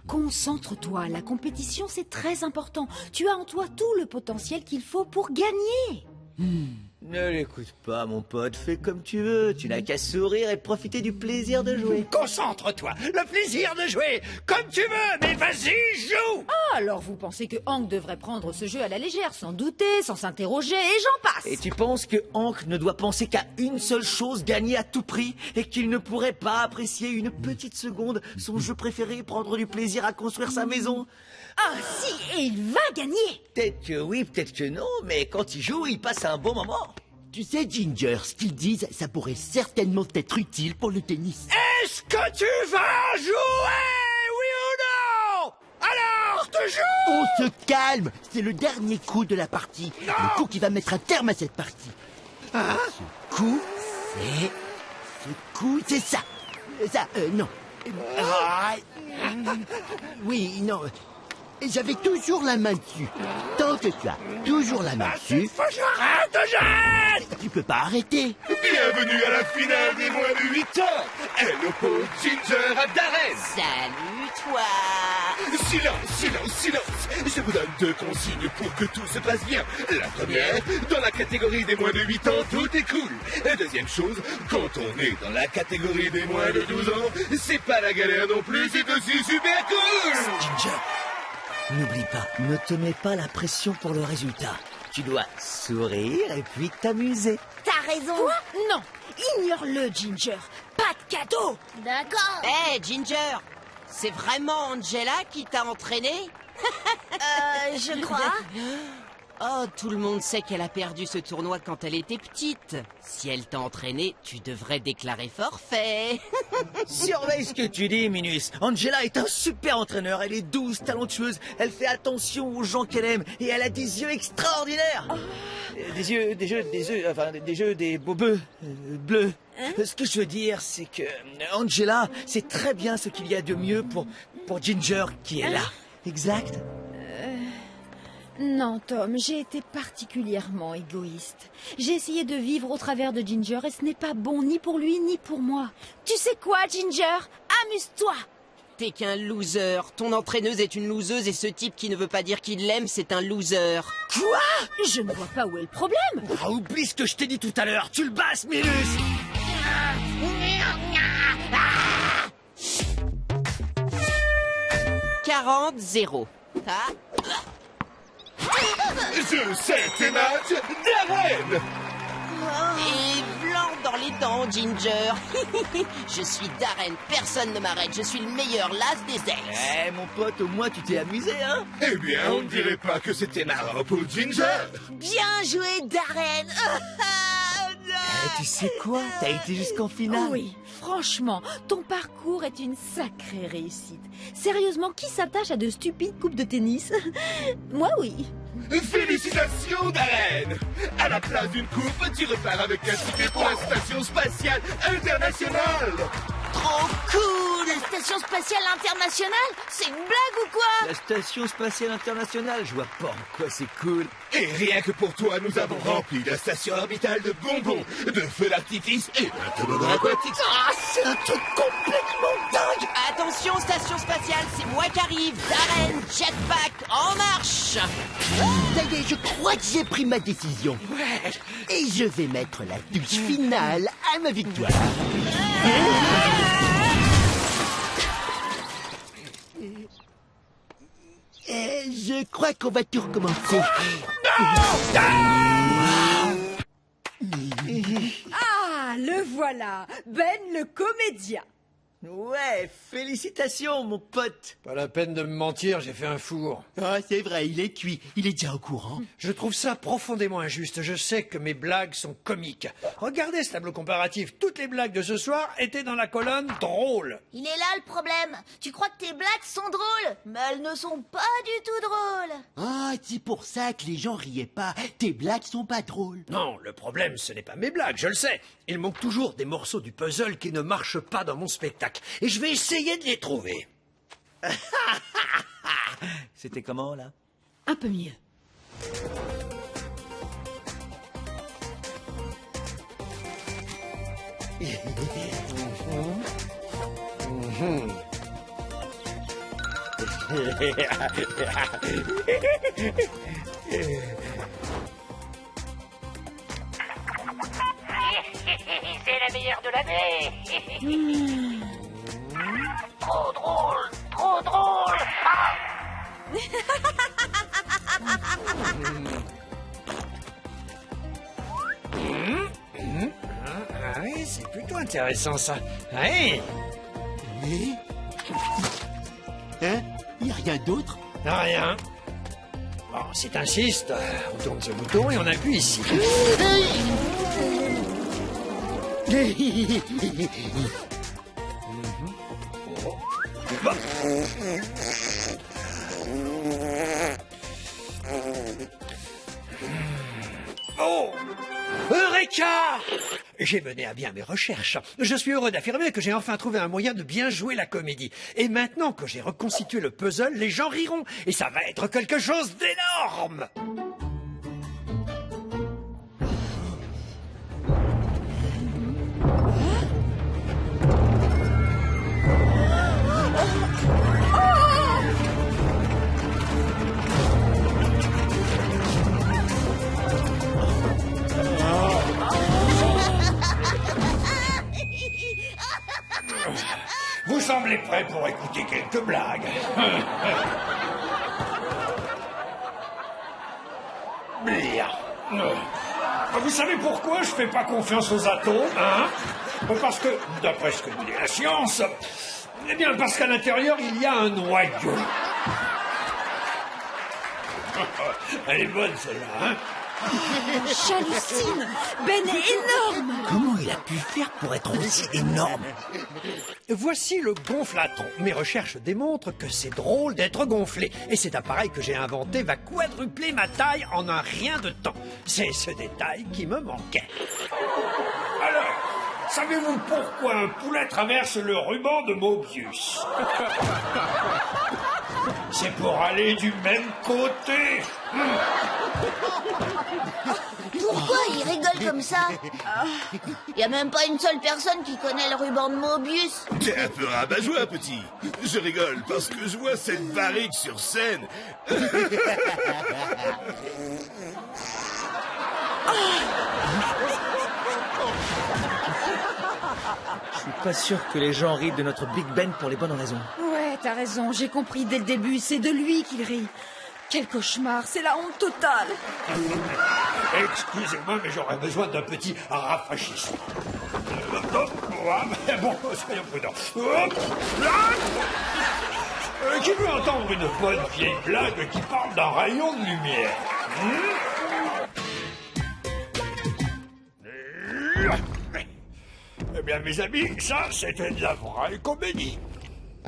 Concentre-toi, la compétition c'est très important. Tu as en toi tout le potentiel qu'il faut pour gagner. Ne l'écoute pas, mon pote. Fais comme tu veux. Tu n'as qu'à sourire et profiter du plaisir de jouer. Concentre-toi. Le plaisir de jouer. Comme tu veux, mais vas-y, joue. Ah, alors vous pensez que Hank devrait prendre ce jeu à la légère, sans douter, sans s'interroger, et j'en passe. Et tu penses que Hank ne doit penser qu'à une seule chose, gagner à tout prix, et qu'il ne pourrait pas apprécier une petite seconde son jeu préféré, prendre du plaisir à construire sa maison? Ah si, et il va gagner. Peut-être que oui, peut-être que non, mais quand il joue, il passe un bon moment. Tu sais, Ginger, ce qu'ils disent, ça pourrait certainement être utile pour le tennis. Est-ce que tu vas jouer, oui ou non? Alors, tu joues? On se calme. C'est le dernier coup de la partie. Non. Le coup qui va mettre un terme à cette partie. Hein? Ce coup, c'est ça. Ça, non. Ah, oui, non. Et j'avais toujours la main dessus. Tant que tu as toujours la main dessus, Faut que j'arrête. tu peux pas arrêter. Bienvenue à la finale des moins de 8 ans. Elle oppose Ginger à Darren. Salut, toi. Silence. Je vous donne 2 consignes pour que tout se passe bien. La première, dans la catégorie des moins de 8 ans, tout est cool. La deuxième chose, quand on est dans la catégorie des moins de 12 ans, c'est pas la galère non plus, c'est aussi super cool. Ginger, n'oublie pas, ne te mets pas la pression pour le résultat. Tu dois sourire et puis t'amuser. T'as raison. Quoi? Non, ignore-le, Ginger. Pas de cadeau. D'accord. Hé, Ginger, c'est vraiment Angela qui t'a entraîné? Je crois. Oh, tout le monde sait qu'elle a perdu ce tournoi quand elle était petite. Si elle t'a entraîné, tu devrais déclarer forfait. Surveille ce que tu dis, Minus. Angela est un super entraîneur. Elle est douce, talentueuse. Elle fait attention aux gens qu'elle aime. Et elle a des yeux extraordinaires. Des beaux bœufs bleus. Ce que je veux dire, c'est que Angela sait très bien ce qu'il y a de mieux pour Ginger qui est là. Exact. Non, Tom, j'ai été particulièrement égoïste. J'ai essayé de vivre au travers de Ginger et ce n'est pas bon ni pour lui ni pour moi. Tu sais quoi, Ginger? Amuse-toi! T'es qu'un loser. Ton entraîneuse est une loseuse et ce type qui ne veut pas dire qu'il l'aime, c'est un loser. Quoi? Je ne vois pas où est le problème. Ah, oublie ce que je t'ai dit tout à l'heure. Tu le basses, Minus. 40-0. Ah. Je sais tes matchs, Darren. Et blanc dans les dents, Ginger. Je suis Darren, personne ne m'arrête. Je suis le meilleur las des ex. Eh, mon pote, au moins tu t'es amusé, hein? Eh bien, on ne dirait pas que c'était marrant pour Ginger. Bien joué, Darren. Tu sais quoi? T'as été jusqu'en finale. Oui, franchement, ton parcours est une sacrée réussite. Sérieusement, qui s'attache à de stupides coupes de tennis? Moi, oui. Félicitations, Darren. À la place d'une coupe, tu repars avec un ticket pour la Station Spatiale Internationale. Trop cool. La station spatiale internationale? C'est une blague ou quoi? La Station Spatiale Internationale, je vois pas en quoi c'est cool. Et rien que pour toi, nous avons rempli la station orbitale de bonbons, de feux d'artifice et d'un toboggan aquatique. Ah, c'est un truc complètement dingue. Attention, station spatiale, c'est moi qui arrive. Darren, jetpack, en marche. Ça y est, je crois que j'ai pris ma décision. Et je vais mettre la touche finale à ma victoire. Je crois qu'on va tout recommencer. Ah, le voilà, Ben le comédien. Ouais, félicitations, mon pote. Pas la peine de me mentir, j'ai fait un four. Ah, c'est vrai, il est cuit. Il est déjà au courant. Je trouve ça profondément injuste. Je sais que mes blagues sont comiques. Regardez ce tableau comparatif. Toutes les blagues de ce soir étaient dans la colonne drôle. Il est là le problème. Tu crois que tes blagues sont drôles, mais elles ne sont pas du tout drôles. Ah, c'est pour ça que les gens riaient pas. Tes blagues sont pas drôles. Non, le problème, ce n'est pas mes blagues, je le sais. Il manque toujours des morceaux du puzzle qui ne marchent pas dans mon spectacle. Et je vais essayer de les trouver. C'était comment, là? Un peu mieux. C'est la meilleure de l'année. Trop drôle, trop drôle. Ah oui, c'est plutôt intéressant ça. Oui. Hein? Y a rien d'autre? Rien. Bon, si t'insistes, on tourne ce bouton et on appuie ici. Bon. Oh, Eureka! J'ai mené à bien mes recherches. Je suis heureux d'affirmer que j'ai enfin trouvé un moyen de bien jouer la comédie. Et maintenant que j'ai reconstitué le puzzle, les gens riront. Et ça va être quelque chose d'énorme! Vous semblez prêt pour écouter quelques blagues. Bien. Vous savez pourquoi je fais pas confiance aux atomes, hein? Parce que, d'après ce que nous dit la science, eh bien, parce qu'à l'intérieur, il y a un noyau. Elle est bonne, celle-là, hein? J'hallucine! Ben est énorme! Comment il a pu faire pour être aussi énorme? Voici le gonflaton. Mes recherches démontrent que c'est drôle d'être gonflé. Et cet appareil que j'ai inventé va quadrupler ma taille en un rien de temps. C'est ce détail qui me manquait. Alors, savez-vous pourquoi un poulet traverse le ruban de Mobius? C'est pour aller du même côté. Pourquoi il rigole comme ça? Y a même pas une seule personne qui connaît le ruban de Mobius. T'es un peu rabat-joie, petit. Je rigole parce que je vois cette barrique sur scène. Je suis pas sûr que les gens rient de notre Big Ben pour les bonnes raisons. Ouais, t'as raison, j'ai compris dès le début, c'est de lui qu'il rit. Quel cauchemar, c'est la honte totale. Excusez-moi, mais j'aurais besoin d'un petit rafraîchissement. Bon, soyons prudents. Qui veut entendre une bonne vieille blague qui parle d'un rayon de lumière? Eh bien, mes amis, ça, c'était de la vraie comédie.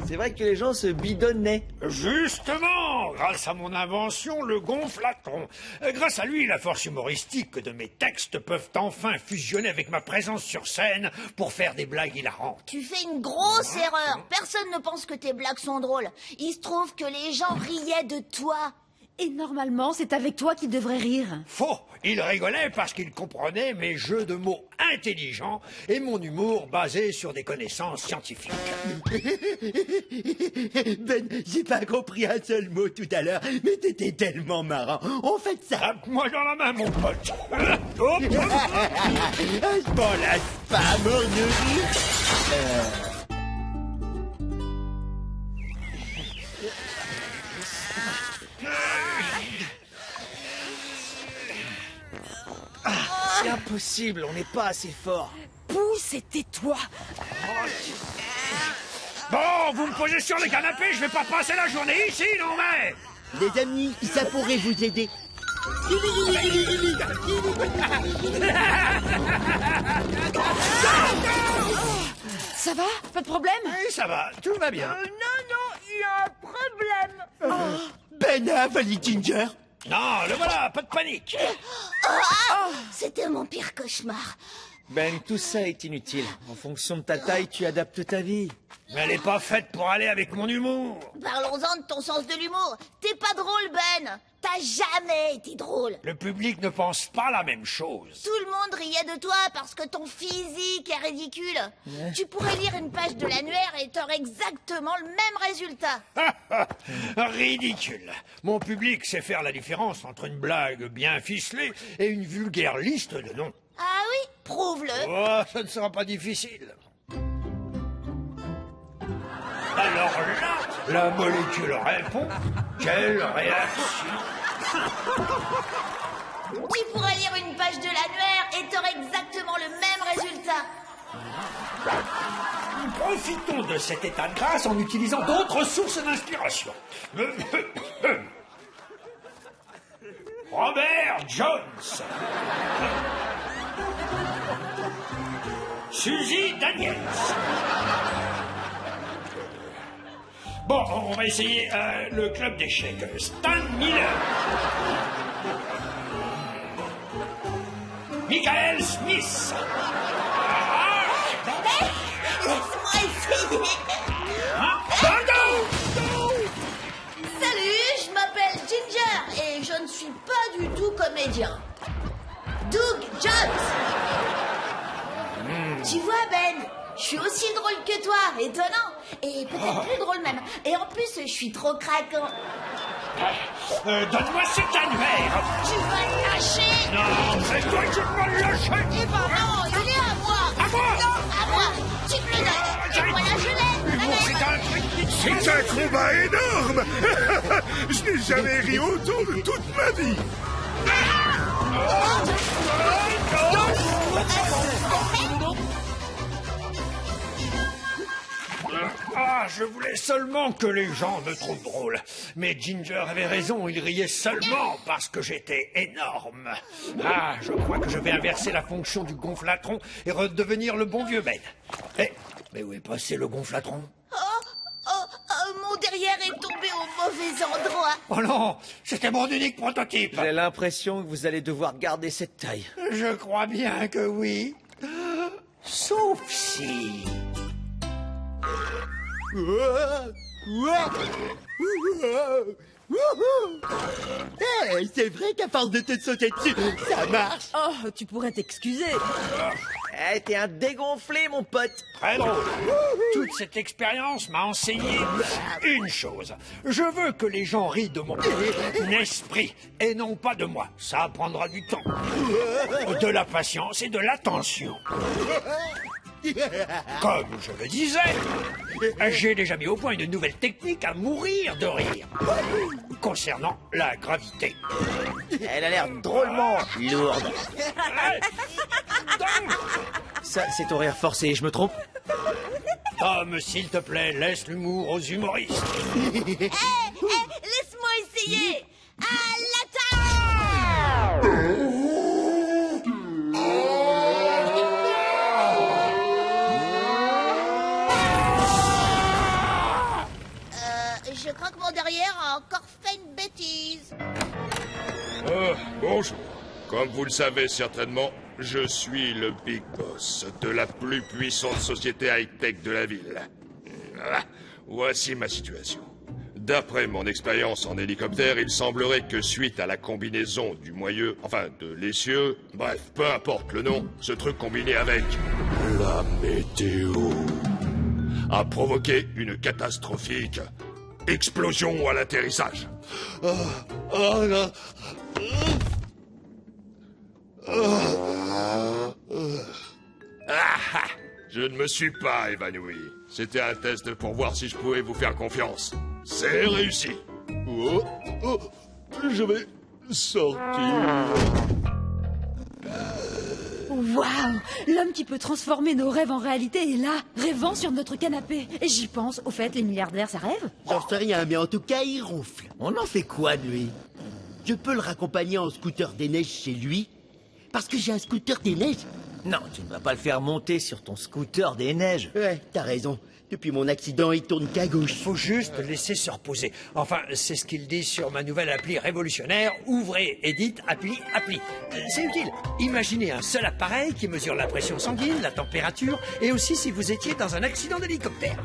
C'est vrai que les gens se bidonnaient. Justement, grâce à mon invention, le gonflaton. Grâce à lui, la force humoristique de mes textes peuvent enfin fusionner avec ma présence sur scène pour faire des blagues hilarantes. Tu fais une grosse erreur. Personne ne pense que tes blagues sont drôles. Il se trouve que les gens riaient de toi. Et normalement, c'est avec toi qu'il devrait rire. Faux. Il rigolait parce qu'il comprenait mes jeux de mots intelligents et mon humour basé sur des connaissances scientifiques. Ben, j'ai pas compris un seul mot tout à l'heure, mais t'étais tellement marrant. On fait ça. Tape-moi dans la main, mon pote. Je m'en lasse pas, mon neveu. C'est impossible, on n'est pas assez fort. Pousse et tais-toi. Bon, vous me posez sur le canapé, je vais pas passer la journée ici, non mais... Les amis, ça pourrait vous aider. Ça va? Pas de problème? Oui, ça va, tout va bien. Non, il y a un problème. Ben a avalé Ginger. Non, le voilà, pas de panique. C'était mon pire cauchemar. Ben, tout ça est inutile. En fonction de ta taille, tu adaptes ta vie. Mais elle est pas faite pour aller avec mon humour. Parlons-en de ton sens de l'humour. T'es pas drôle, Ben. T'as jamais été drôle. Le public ne pense pas la même chose. Tout le monde riait de toi parce que ton physique est ridicule. Tu pourrais lire une page de l'annuaire et t'aurais exactement le même résultat. Ridicule. Mon public sait faire la différence entre une blague bien ficelée et une vulgaire liste de noms. Ah oui? Prouve-le. Oh, ça ne sera pas difficile. Alors là, la molécule répond. Quelle réaction! Tu pourrais lire une page de l'annuaire et t'aurais exactement le même résultat. Profitons de cet état de grâce en utilisant d'autres sources d'inspiration. Robert Jones. Suzy Daniels. Bon, on va essayer le club d'échecs. Stan Miller. Michael Smith. Laisse-moi essayer. Salut, je m'appelle Ginger et je ne suis pas du tout comédien. Doug Jones. Tu vois, Ben, je suis aussi drôle que toi, étonnant. Et peut-être plus drôle même. Et en plus, je suis trop craquant. Donne-moi cet annuaire. Tu vas te lâcher. Non, c'est toi qui me le lâcher. Eh ben non, il est à moi. À moi. Non, à moi. Tu me le donnes. Et voilà, je l'ai. C'est un truc qui... C'est un combat énorme. Je n'ai jamais ri autant de toute ma vie. Ah, je voulais seulement que les gens me trouvent drôle. Mais Ginger avait raison, il riait seulement parce que j'étais énorme. Ah, je crois que je vais inverser la fonction du gonflatron et redevenir le bon vieux Ben. Eh, mais où est passé le gonflatron? Mon derrière est tombé au mauvais endroit. Oh non, c'était mon unique prototype. J'ai l'impression que vous allez devoir garder cette taille. Je crois bien que oui. Sauf si... C'est vrai qu'à force de te sauter dessus, ça marche. Oh, tu pourrais t'excuser. Eh, t'es un dégonflé, mon pote. Très drôle. Toute cette expérience m'a enseigné une chose. Je veux que les gens rient de mon esprit et non pas de moi. Ça prendra du temps, de la patience et de l'attention. Comme je le disais, j'ai déjà mis au point une nouvelle technique à mourir de rire. Concernant la gravité. Elle a l'air drôlement lourde. Ça, c'est ton rire forcé, je me trompe? Tom, s'il te plaît, laisse l'humour aux humoristes. Laisse-moi essayer. À l'attaque. Je crois que mon derrière a encore fait une bêtise. Bonjour. Comme vous le savez certainement, je suis le Big Boss de la plus puissante société high-tech de la ville. Voici ma situation. D'après mon expérience en hélicoptère, il semblerait que suite à la combinaison du moyeu, enfin de l'essieu, bref, peu importe le nom, ce truc combiné avec la météo a provoqué une catastrophique explosion à l'atterrissage. Je ne me suis pas évanoui. C'était un test pour voir si je pouvais vous faire confiance. C'est réussi. Je vais sortir. Waouh! L'homme qui peut transformer nos rêves en réalité est là, rêvant sur notre canapé. Et j'y pense, au fait, les milliardaires, ça rêve? J'en sais rien, mais en tout cas, il ronfle. On en fait quoi de lui? Je peux le raccompagner en scooter des neiges chez lui, parce que j'ai un scooter des neiges. Non, tu ne vas pas le faire monter sur ton scooter des neiges. Ouais, t'as raison. Depuis mon accident, il tourne qu'à gauche. Faut juste laisser se reposer. Enfin, c'est ce qu'il dit sur ma nouvelle appli révolutionnaire. Ouvrez et dites appli. C'est utile. Imaginez un seul appareil qui mesure la pression sanguine, la température et aussi si vous étiez dans un accident d'hélicoptère.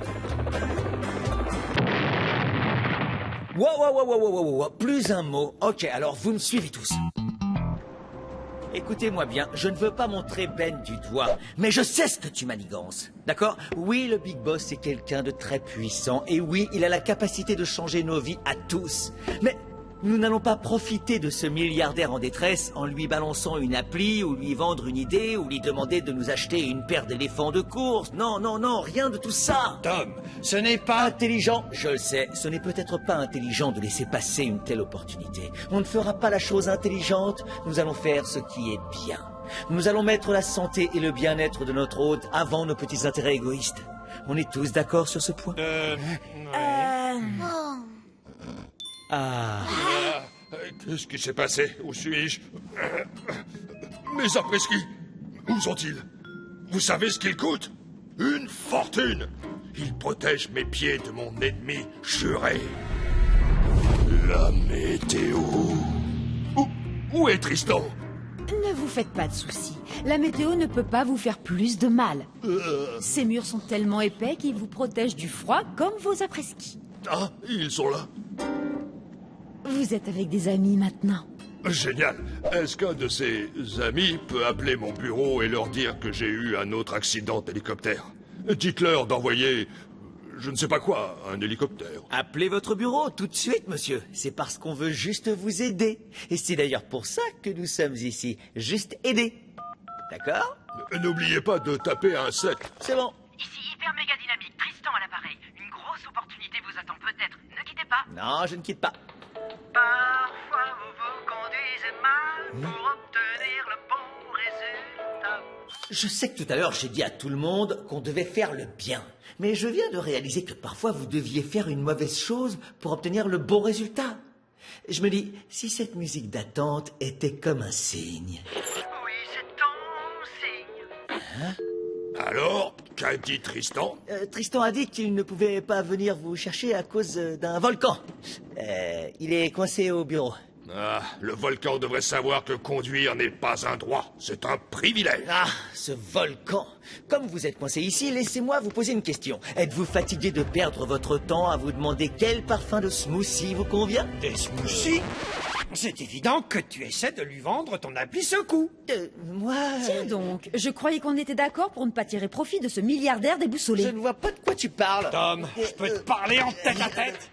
Wow, plus un mot. Ok, alors vous me suivez tous. Écoutez-moi bien, je ne veux pas montrer Ben du doigt, mais je sais ce que tu manigances, d'accord? Oui, le Big Boss est quelqu'un de très puissant, et oui, il a la capacité de changer nos vies à tous. Mais nous n'allons pas profiter de ce milliardaire en détresse en lui balançant une appli, ou lui vendre une idée, ou lui demander de nous acheter une paire d'éléphants de course. Non, rien de tout ça. Tom, ce n'est pas... Intelligent, je le sais, ce n'est peut-être pas intelligent de laisser passer une telle opportunité. On ne fera pas la chose intelligente, nous allons faire ce qui est bien. Nous allons mettre la santé et le bien-être de notre hôte avant nos petits intérêts égoïstes. On est tous d'accord sur ce point? Qu'est-ce qui s'est passé? Où suis-je? Mes après-ski, où sont-ils? Vous savez ce qu'ils coûtent? Une fortune! Ils protègent mes pieds de mon ennemi juré. La météo. Où est Tristan? Ne vous faites pas de soucis. La météo ne peut pas vous faire plus de mal. Ces murs sont tellement épais qu'ils vous protègent du froid comme vos après-ski. Ah, ils sont là. Vous êtes avec des amis maintenant. Génial. Est-ce qu'un de ces amis peut appeler mon bureau et leur dire que j'ai eu un autre accident d'hélicoptère? Dites-leur d'envoyer, je ne sais pas quoi, un hélicoptère. Appelez votre bureau tout de suite, monsieur. C'est parce qu'on veut juste vous aider. Et c'est d'ailleurs pour ça que nous sommes ici. Juste aider. D'accord? N'oubliez pas de taper un 7. C'est bon. Ici Hyper Méga Dynamique, Tristan à l'appareil. Une grosse opportunité vous attend peut-être. Ne quittez pas. Non, je ne quitte pas. Parfois vous vous conduisez mal pour obtenir le bon résultat. Je sais que tout à l'heure j'ai dit à tout le monde qu'on devait faire le bien. Mais je viens de réaliser que parfois vous deviez faire une mauvaise chose pour obtenir le bon résultat. Je me dis, si cette musique d'attente était comme un signe. Oui, c'est ton signe. Alors, qu'a dit Tristan? Tristan a dit qu'il ne pouvait pas venir vous chercher à cause d'un volcan. Il est coincé au bureau. Ah, le volcan devrait savoir que conduire n'est pas un droit, c'est un privilège. Ah, ce volcan. Comme vous êtes coincé ici, laissez-moi vous poser une question. Êtes-vous fatigué de perdre votre temps à vous demander quel parfum de smoothie vous convient? Des smoothies? C'est évident que tu essaies de lui vendre ton appli Secou. Moi... Tiens donc, je croyais qu'on était d'accord pour ne pas tirer profit de ce milliardaire déboussolé. Je ne vois pas de quoi tu parles. Tom, je peux te parler en tête à tête?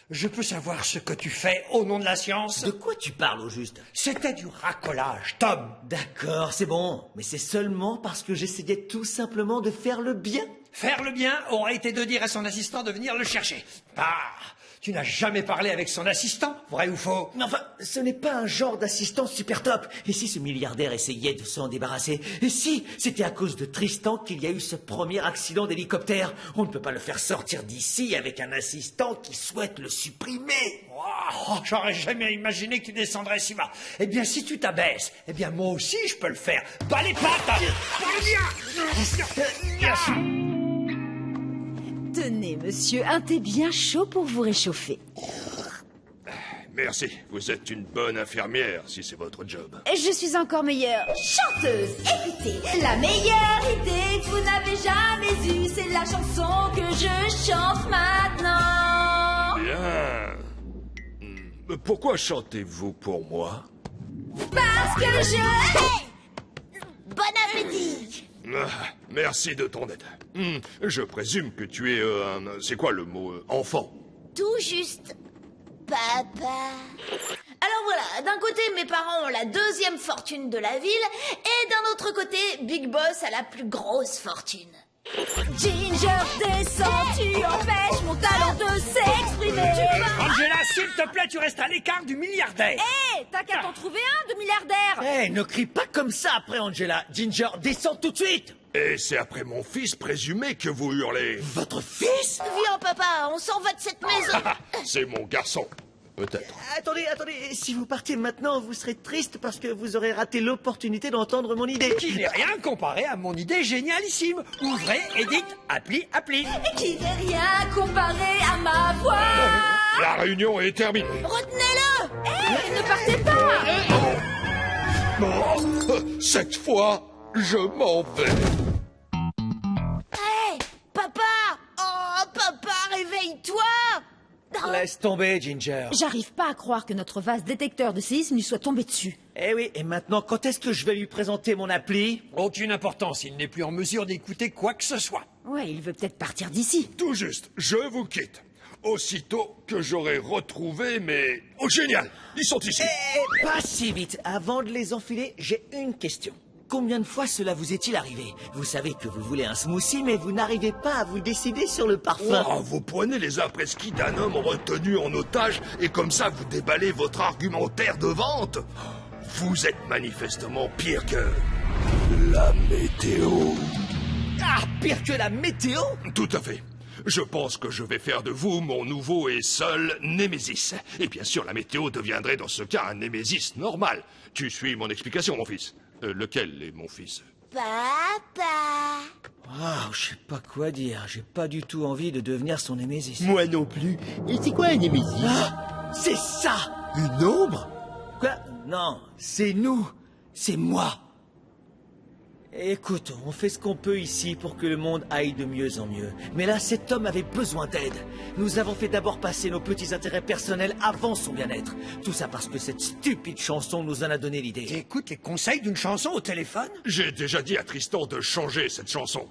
Je peux savoir ce que tu fais au nom de la science? De quoi tu parles au juste? C'était du racolage, Tom. D'accord, c'est bon. Mais c'est seulement parce que j'essayais tout simplement de faire le bien. Faire le bien aurait été de dire à son assistant de venir le chercher. Ah, tu n'as jamais parlé avec son assistant, vrai ou faux? Mais enfin, ce n'est pas un genre d'assistant super top. Et si ce milliardaire essayait de s'en débarrasser? Et si c'était à cause de Tristan qu'il y a eu ce premier accident d'hélicoptère? On ne peut pas le faire sortir d'ici avec un assistant qui souhaite le supprimer. Wow, j'aurais jamais imaginé que tu descendrais si bas. Eh bien, si tu t'abaisses, eh bien, moi aussi, je peux le faire. Bas les pattes! Tenez, monsieur, un thé bien chaud pour vous réchauffer. Merci, vous êtes une bonne infirmière si c'est votre job. Et je suis encore meilleure chanteuse. Écoutez, la meilleure idée que vous n'avez jamais eue, c'est la chanson que je chante maintenant. Bien. Pourquoi chantez-vous pour moi? Parce que je... Hey! Bon appétit! Ah, merci de ton aide. Je présume que tu es c'est quoi le mot enfant? Tout juste. Papa. Alors voilà, d'un côté, mes parents ont la deuxième fortune de la ville, et d'un autre côté, Big Boss a la plus grosse fortune. Ginger, descends, tu empêches mon talent de s'exprimer. Angela, s'il te plaît, tu restes à l'écart du milliardaire. Hé, t'as qu'à t'en trouver un de milliardaire. Hé, ne crie pas comme ça après Angela. Ginger, descends tout de suite. Et c'est après mon fils présumé que vous hurlez. Votre fils? Viens, papa, on s'en va de cette maison. C'est mon garçon. Peut-être. Attendez, si vous partez maintenant, vous serez triste parce que vous aurez raté l'opportunité d'entendre mon idée. Qui n'est rien comparé à mon idée génialissime. Ouvrez et dites appli. Qui n'est rien comparé à ma voix. La réunion est terminée. Retenez-le. Hé, ne partez pas. Oh, cette fois, je m'en vais. Hé, papa. Oh, papa, réveille-toi. Laisse tomber, Ginger. J'arrive pas à croire que notre vaste détecteur de séisme lui soit tombé dessus. Eh oui, et maintenant, quand est-ce que je vais lui présenter mon appli? Aucune importance, il n'est plus en mesure d'écouter quoi que ce soit. Ouais, il veut peut-être partir d'ici. Tout juste, je vous quitte. Aussitôt que j'aurai retrouvé mes... Oh, génial! Ils sont ici. Eh, pas si vite. Avant de les enfiler, j'ai une question. Combien de fois cela vous est-il arrivé? Vous savez que vous voulez un smoothie, mais vous n'arrivez pas à vous décider sur le parfum. Oh, vous prenez les après-ski d'un homme retenu en otage et comme ça vous déballez votre argumentaire de vente. Vous êtes manifestement pire que... la météo. Ah, pire que la météo? Tout à fait. Je pense que je vais faire de vous mon nouveau et seul Némésis. Et bien sûr, la météo deviendrait dans ce cas un Némésis normal. Tu suis mon explication, mon fils? Lequel est mon fils? Papa. Waouh, je sais pas quoi dire. J'ai pas du tout envie de devenir son némésis. Moi non plus. Et c'est quoi un némésis? Ah, c'est ça! Une ombre? Quoi? Non, c'est nous. c'est moi. Écoute, on fait ce qu'on peut ici pour que le monde aille de mieux en mieux. Mais là, cet homme avait besoin d'aide. Nous avons fait d'abord passer nos petits intérêts personnels avant son bien-être. Tout ça parce que cette stupide chanson nous en a donné l'idée. T'écoutes les conseils d'une chanson au téléphone? J'ai déjà dit à Tristan de changer cette chanson.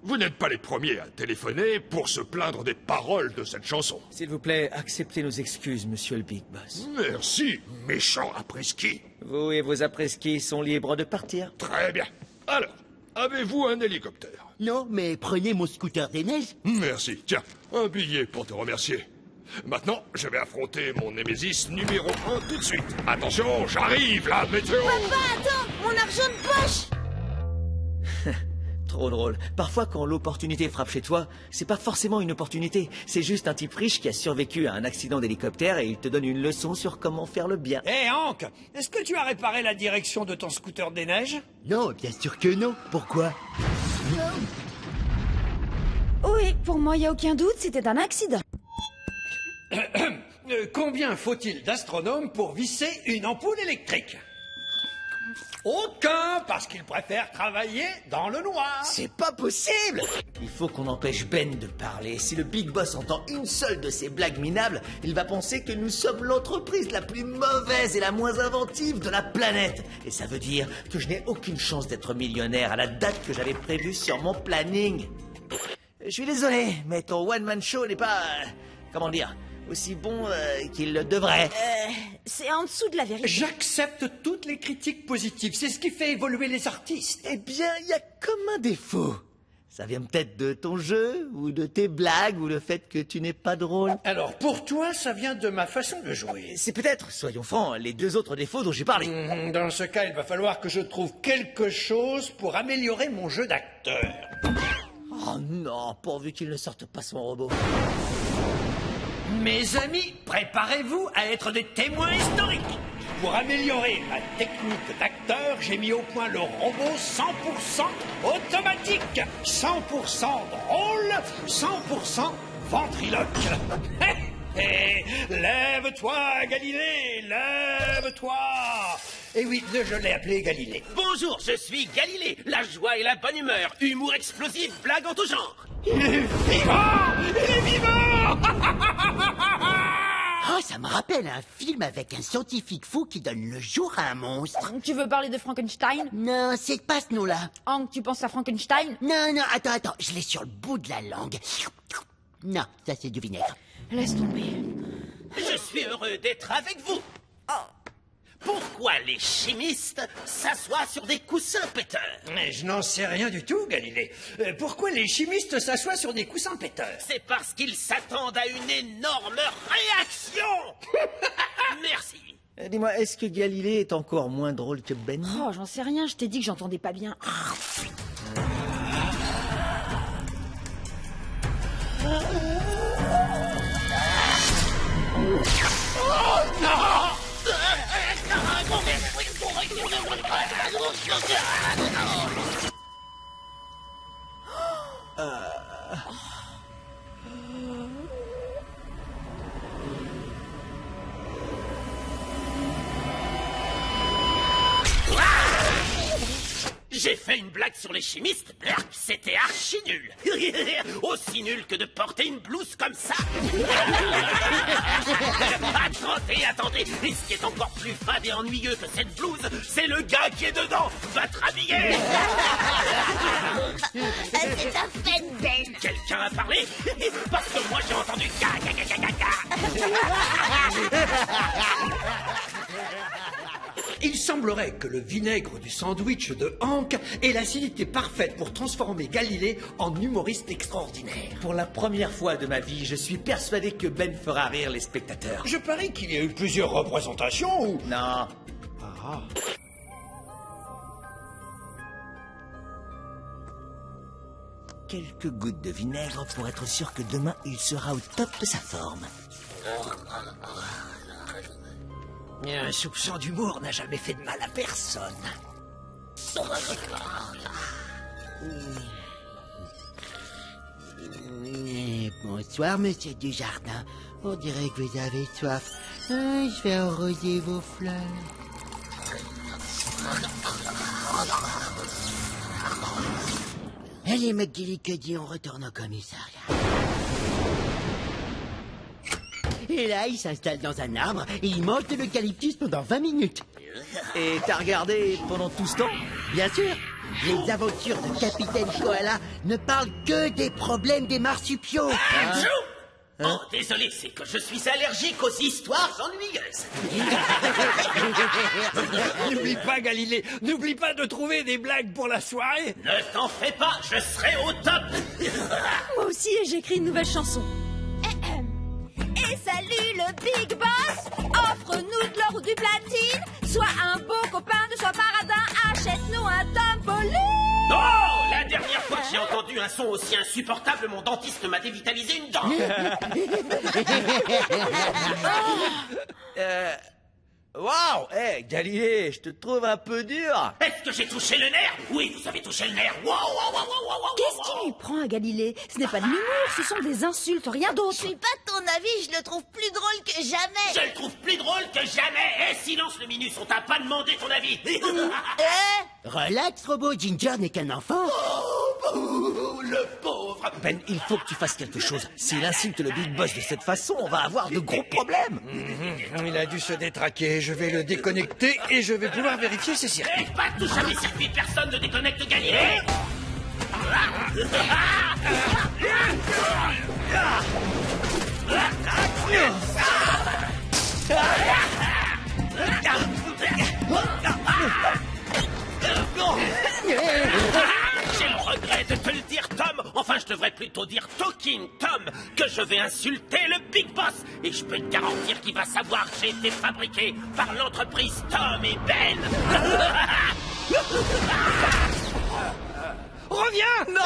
Vous n'êtes pas les premiers à téléphoner pour se plaindre des paroles de cette chanson. S'il vous plaît, acceptez nos excuses, monsieur le Big Boss. Merci, méchant après-ski. Vous et vos après-ski sont libres de partir. Très bien. Alors, avez-vous un hélicoptère? Non, mais prenez mon scooter des neiges. Merci. Tiens, un billet pour te remercier. Maintenant, je vais affronter mon némésis numéro 1 tout de suite. Attention, j'arrive, la météo. Papa, attends, mon argent de poche. Trop drôle. Parfois, quand l'opportunité frappe chez toi, c'est pas forcément une opportunité. C'est juste un type riche qui a survécu à un accident d'hélicoptère et il te donne une leçon sur comment faire le bien. Hé, Hank, est-ce que tu as réparé la direction de ton scooter des neiges? Non, bien sûr que non. Pourquoi? Oui, pour moi, il n'y a aucun doute, c'était un accident. Combien faut-il d'astronomes pour visser une ampoule électrique? Aucun, parce qu'ils préfèrent travailler dans le noir. C'est pas possible! Il faut qu'on empêche Ben de parler. Si le Big Boss entend une seule de ces blagues minables, il va penser que nous sommes l'entreprise la plus mauvaise et la moins inventive de la planète. Et ça veut dire que je n'ai aucune chance d'être millionnaire à la date que j'avais prévue sur mon planning. Je suis désolé, mais ton one-man show n'est pas... comment dire, aussi bon qu'il le devrait. C'est en dessous de la vérité. J'accepte toutes les critiques positives, c'est ce qui fait évoluer les artistes. Eh bien, il y a comme un défaut. Ça vient peut-être de ton jeu, ou de tes blagues, ou le fait que tu n'es pas drôle. Alors, pour toi, ça vient de ma façon de jouer. C'est peut-être, soyons francs, les deux autres défauts dont j'ai parlé. Dans ce cas, il va falloir que je trouve quelque chose pour améliorer mon jeu d'acteur. Oh non, pourvu qu'il ne sorte pas son robot. Mes amis, préparez-vous à être des témoins historiques. Pour améliorer ma technique d'acteur, j'ai mis au point le robot 100% automatique, 100% drôle, 100% ventriloque. Lève-toi, Galilée, lève-toi. Et oui, je l'ai appelé Galilée. Bonjour, je suis Galilée, la joie et la bonne humeur, humour explosif, blague en tout genre. Il est vivant! Il est vivant! Oh, ça me rappelle un film avec un scientifique fou qui donne le jour à un monstre. Tu veux parler de Frankenstein? Non, c'est pas ce nom-là. Hank, tu penses à Frankenstein? Non, attends, je l'ai sur le bout de la langue. Non, ça c'est du vinaigre. Laisse tomber. Je suis heureux d'être avec vous. Pourquoi les chimistes s'assoient sur des coussins péteurs? Mais je n'en sais rien du tout, Galilée. Pourquoi les chimistes s'assoient sur des coussins péteurs? C'est parce qu'ils s'attendent à une énorme réaction. Merci. Dis-moi, est-ce que Galilée est encore moins drôle que Ben? Oh, j'en sais rien, je t'ai dit que j'entendais pas bien. Oh non! J'ai fait une blague sur les chimistes, c'était archi nul. Aussi nul que de porter une blouse comme ça. Attendez, et ce qui est encore plus fade et ennuyeux que cette blouse, c'est le gars qui est dedans. Va te rhabiller. C'est un fan, Ben. Quelqu'un a parlé? Parce que moi j'ai entendu Il semblerait que le vinaigre du sandwich de Hank ait l'acidité parfaite pour transformer Galilée en humoriste extraordinaire. Pour la première fois de ma vie, je suis persuadé que Ben fera rire les spectateurs. Je parie qu'il y a eu plusieurs représentations ou... Non. Ah. Quelques gouttes de vinaigre pour être sûr que demain il sera au top de sa forme. Un soupçon d'humour n'a jamais fait de mal à personne. Bonsoir, monsieur Dujardin. On dirait que vous avez soif. Je vais arroser vos fleurs. Allez, McGilly, que dit, on retourne au commissariat. Et là, il s'installe dans un arbre et il mange de l'eucalyptus pendant 20 minutes. Et t'as regardé pendant tout ce temps? Bien sûr, les aventures de Capitaine Koala ne parlent que des problèmes des marsupiaux. Oh, désolé, c'est que je suis allergique aux histoires ennuyeuses. N'oublie pas, Galilée, n'oublie pas de trouver des blagues pour la soirée. Ne t'en fais pas, je serai au top. Moi aussi, j'écris une nouvelle chanson. Et salut le Big Boss, offre-nous de l'or ou du platine. Sois un beau copain, ne sois paradin, achète-nous un trampoline. Oh, la dernière fois que j'ai entendu un son aussi insupportable, mon dentiste m'a dévitalisé une dent. Waouh! Galilée, je te trouve un peu dur. Est-ce que j'ai touché le nerf? Oui, vous avez touché le nerf. Qu'est-ce qui lui prend à Galilée? Ce n'est pas de l'humour, ce sont des insultes, rien d'autre. Je suis pas de ton avis, je le trouve plus drôle que jamais. Je le trouve plus drôle que jamais. Silence le minus, on t'a pas demandé ton avis. Relax, robot, Ginger n'est qu'un enfant. Oh, le pauvre. Ben, il faut que tu fasses quelque chose. S'il insulte le Big Boss de cette façon, on va avoir de gros problèmes. Il a dû se détraquer, je vais le déconnecter et je vais pouvoir vérifier ses circuits. Pas de touche à mes circuits, personne ne déconnecte Galilée. J'ai le regret de te le dire, Tom. Enfin, je devrais plutôt dire Talking Tom, que je vais insulter le Big Boss. Et je peux te garantir qu'il va savoir que j'ai été fabriqué par l'entreprise Tom et Ben. Reviens! Non!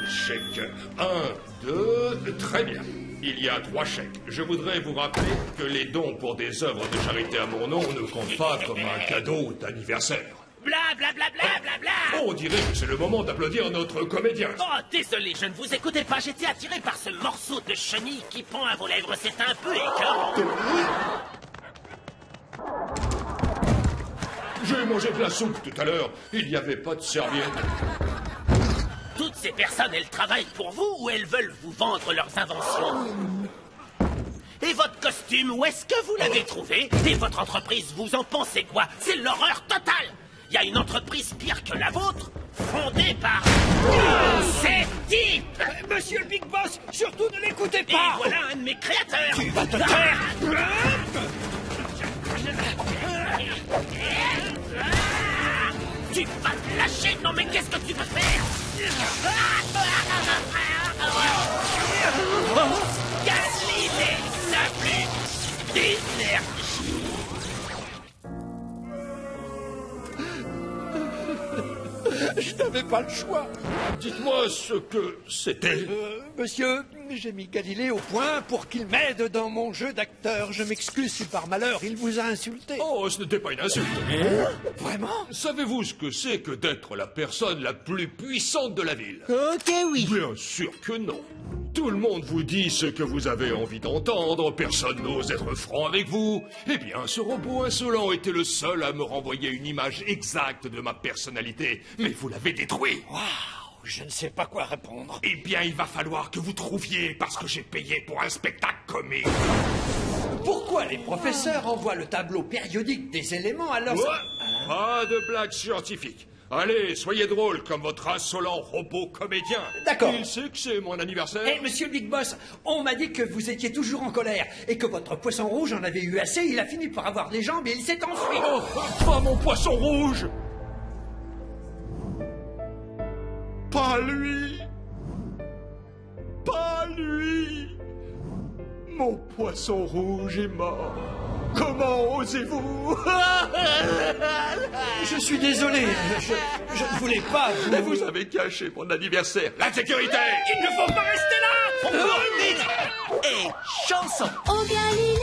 Chèque 1, 2, très bien. Il y a 3 chèques. Je voudrais vous rappeler que les dons pour des œuvres de charité à mon nom ne comptent pas comme un cadeau d'anniversaire. Bla bla bla bla bla bla. On dirait que c'est le moment d'applaudir notre comédien. Oh, désolé, je ne vous écoutais pas. J'étais attiré par ce morceau de chenille qui pend à vos lèvres. C'est un peu écœurant. J'ai mangé de la soupe tout à l'heure. Il n'y avait pas de serviette. Toutes ces personnes, elles travaillent pour vous ou elles veulent vous vendre leurs inventions? Et votre costume, où est-ce que vous l'avez trouvé? Et votre entreprise, vous en pensez quoi? C'est l'horreur totale. Il y a une entreprise pire que la vôtre, fondée par ces types. Monsieur le Big Boss, surtout ne l'écoutez Et pas. voilà un de mes créateurs. Tu vas te taire. Tu vas te lâcher. Non mais qu'est-ce que tu veux faire? Galilée n'a plus d'énergie. Je n'avais pas le choix. Dites-moi ce que c'était. Monsieur, j'ai mis Galilée au point pour qu'il m'aide dans mon jeu d'acteur. Je m'excuse si par malheur il vous a insulté. Oh, ce n'était pas une insulte. Vraiment? Savez-vous ce que c'est que d'être la personne la plus puissante de la ville? Ok, oui. Bien sûr que non. Tout le monde vous dit ce que vous avez envie d'entendre, personne n'ose être franc avec vous. Eh bien, ce robot insolent était le seul à me renvoyer une image exacte de ma personnalité. Mais vous l'avez détruit. Waouh, je ne sais pas quoi répondre. Eh bien, il va falloir que vous trouviez, parce que j'ai payé pour un spectacle comique. Pourquoi les professeurs envoient le tableau périodique des éléments à leurs... Pas de blague scientifique. Allez, soyez drôle comme votre insolent robot comédien. D'accord. Il sait que c'est mon anniversaire. Eh, monsieur le Big Boss, on m'a dit que vous étiez toujours en colère et que votre poisson rouge en avait eu assez. Il a fini par avoir des jambes et il s'est enfui. Oh, pas mon poisson rouge! Pas lui! Pas lui! Mon poisson rouge est mort. Comment osez-vous? Je suis désolé, je ne voulais pas vous... Vous avez caché mon anniversaire. La sécurité! Il ne faut pas rester là! Et chanson. Oh Galilée.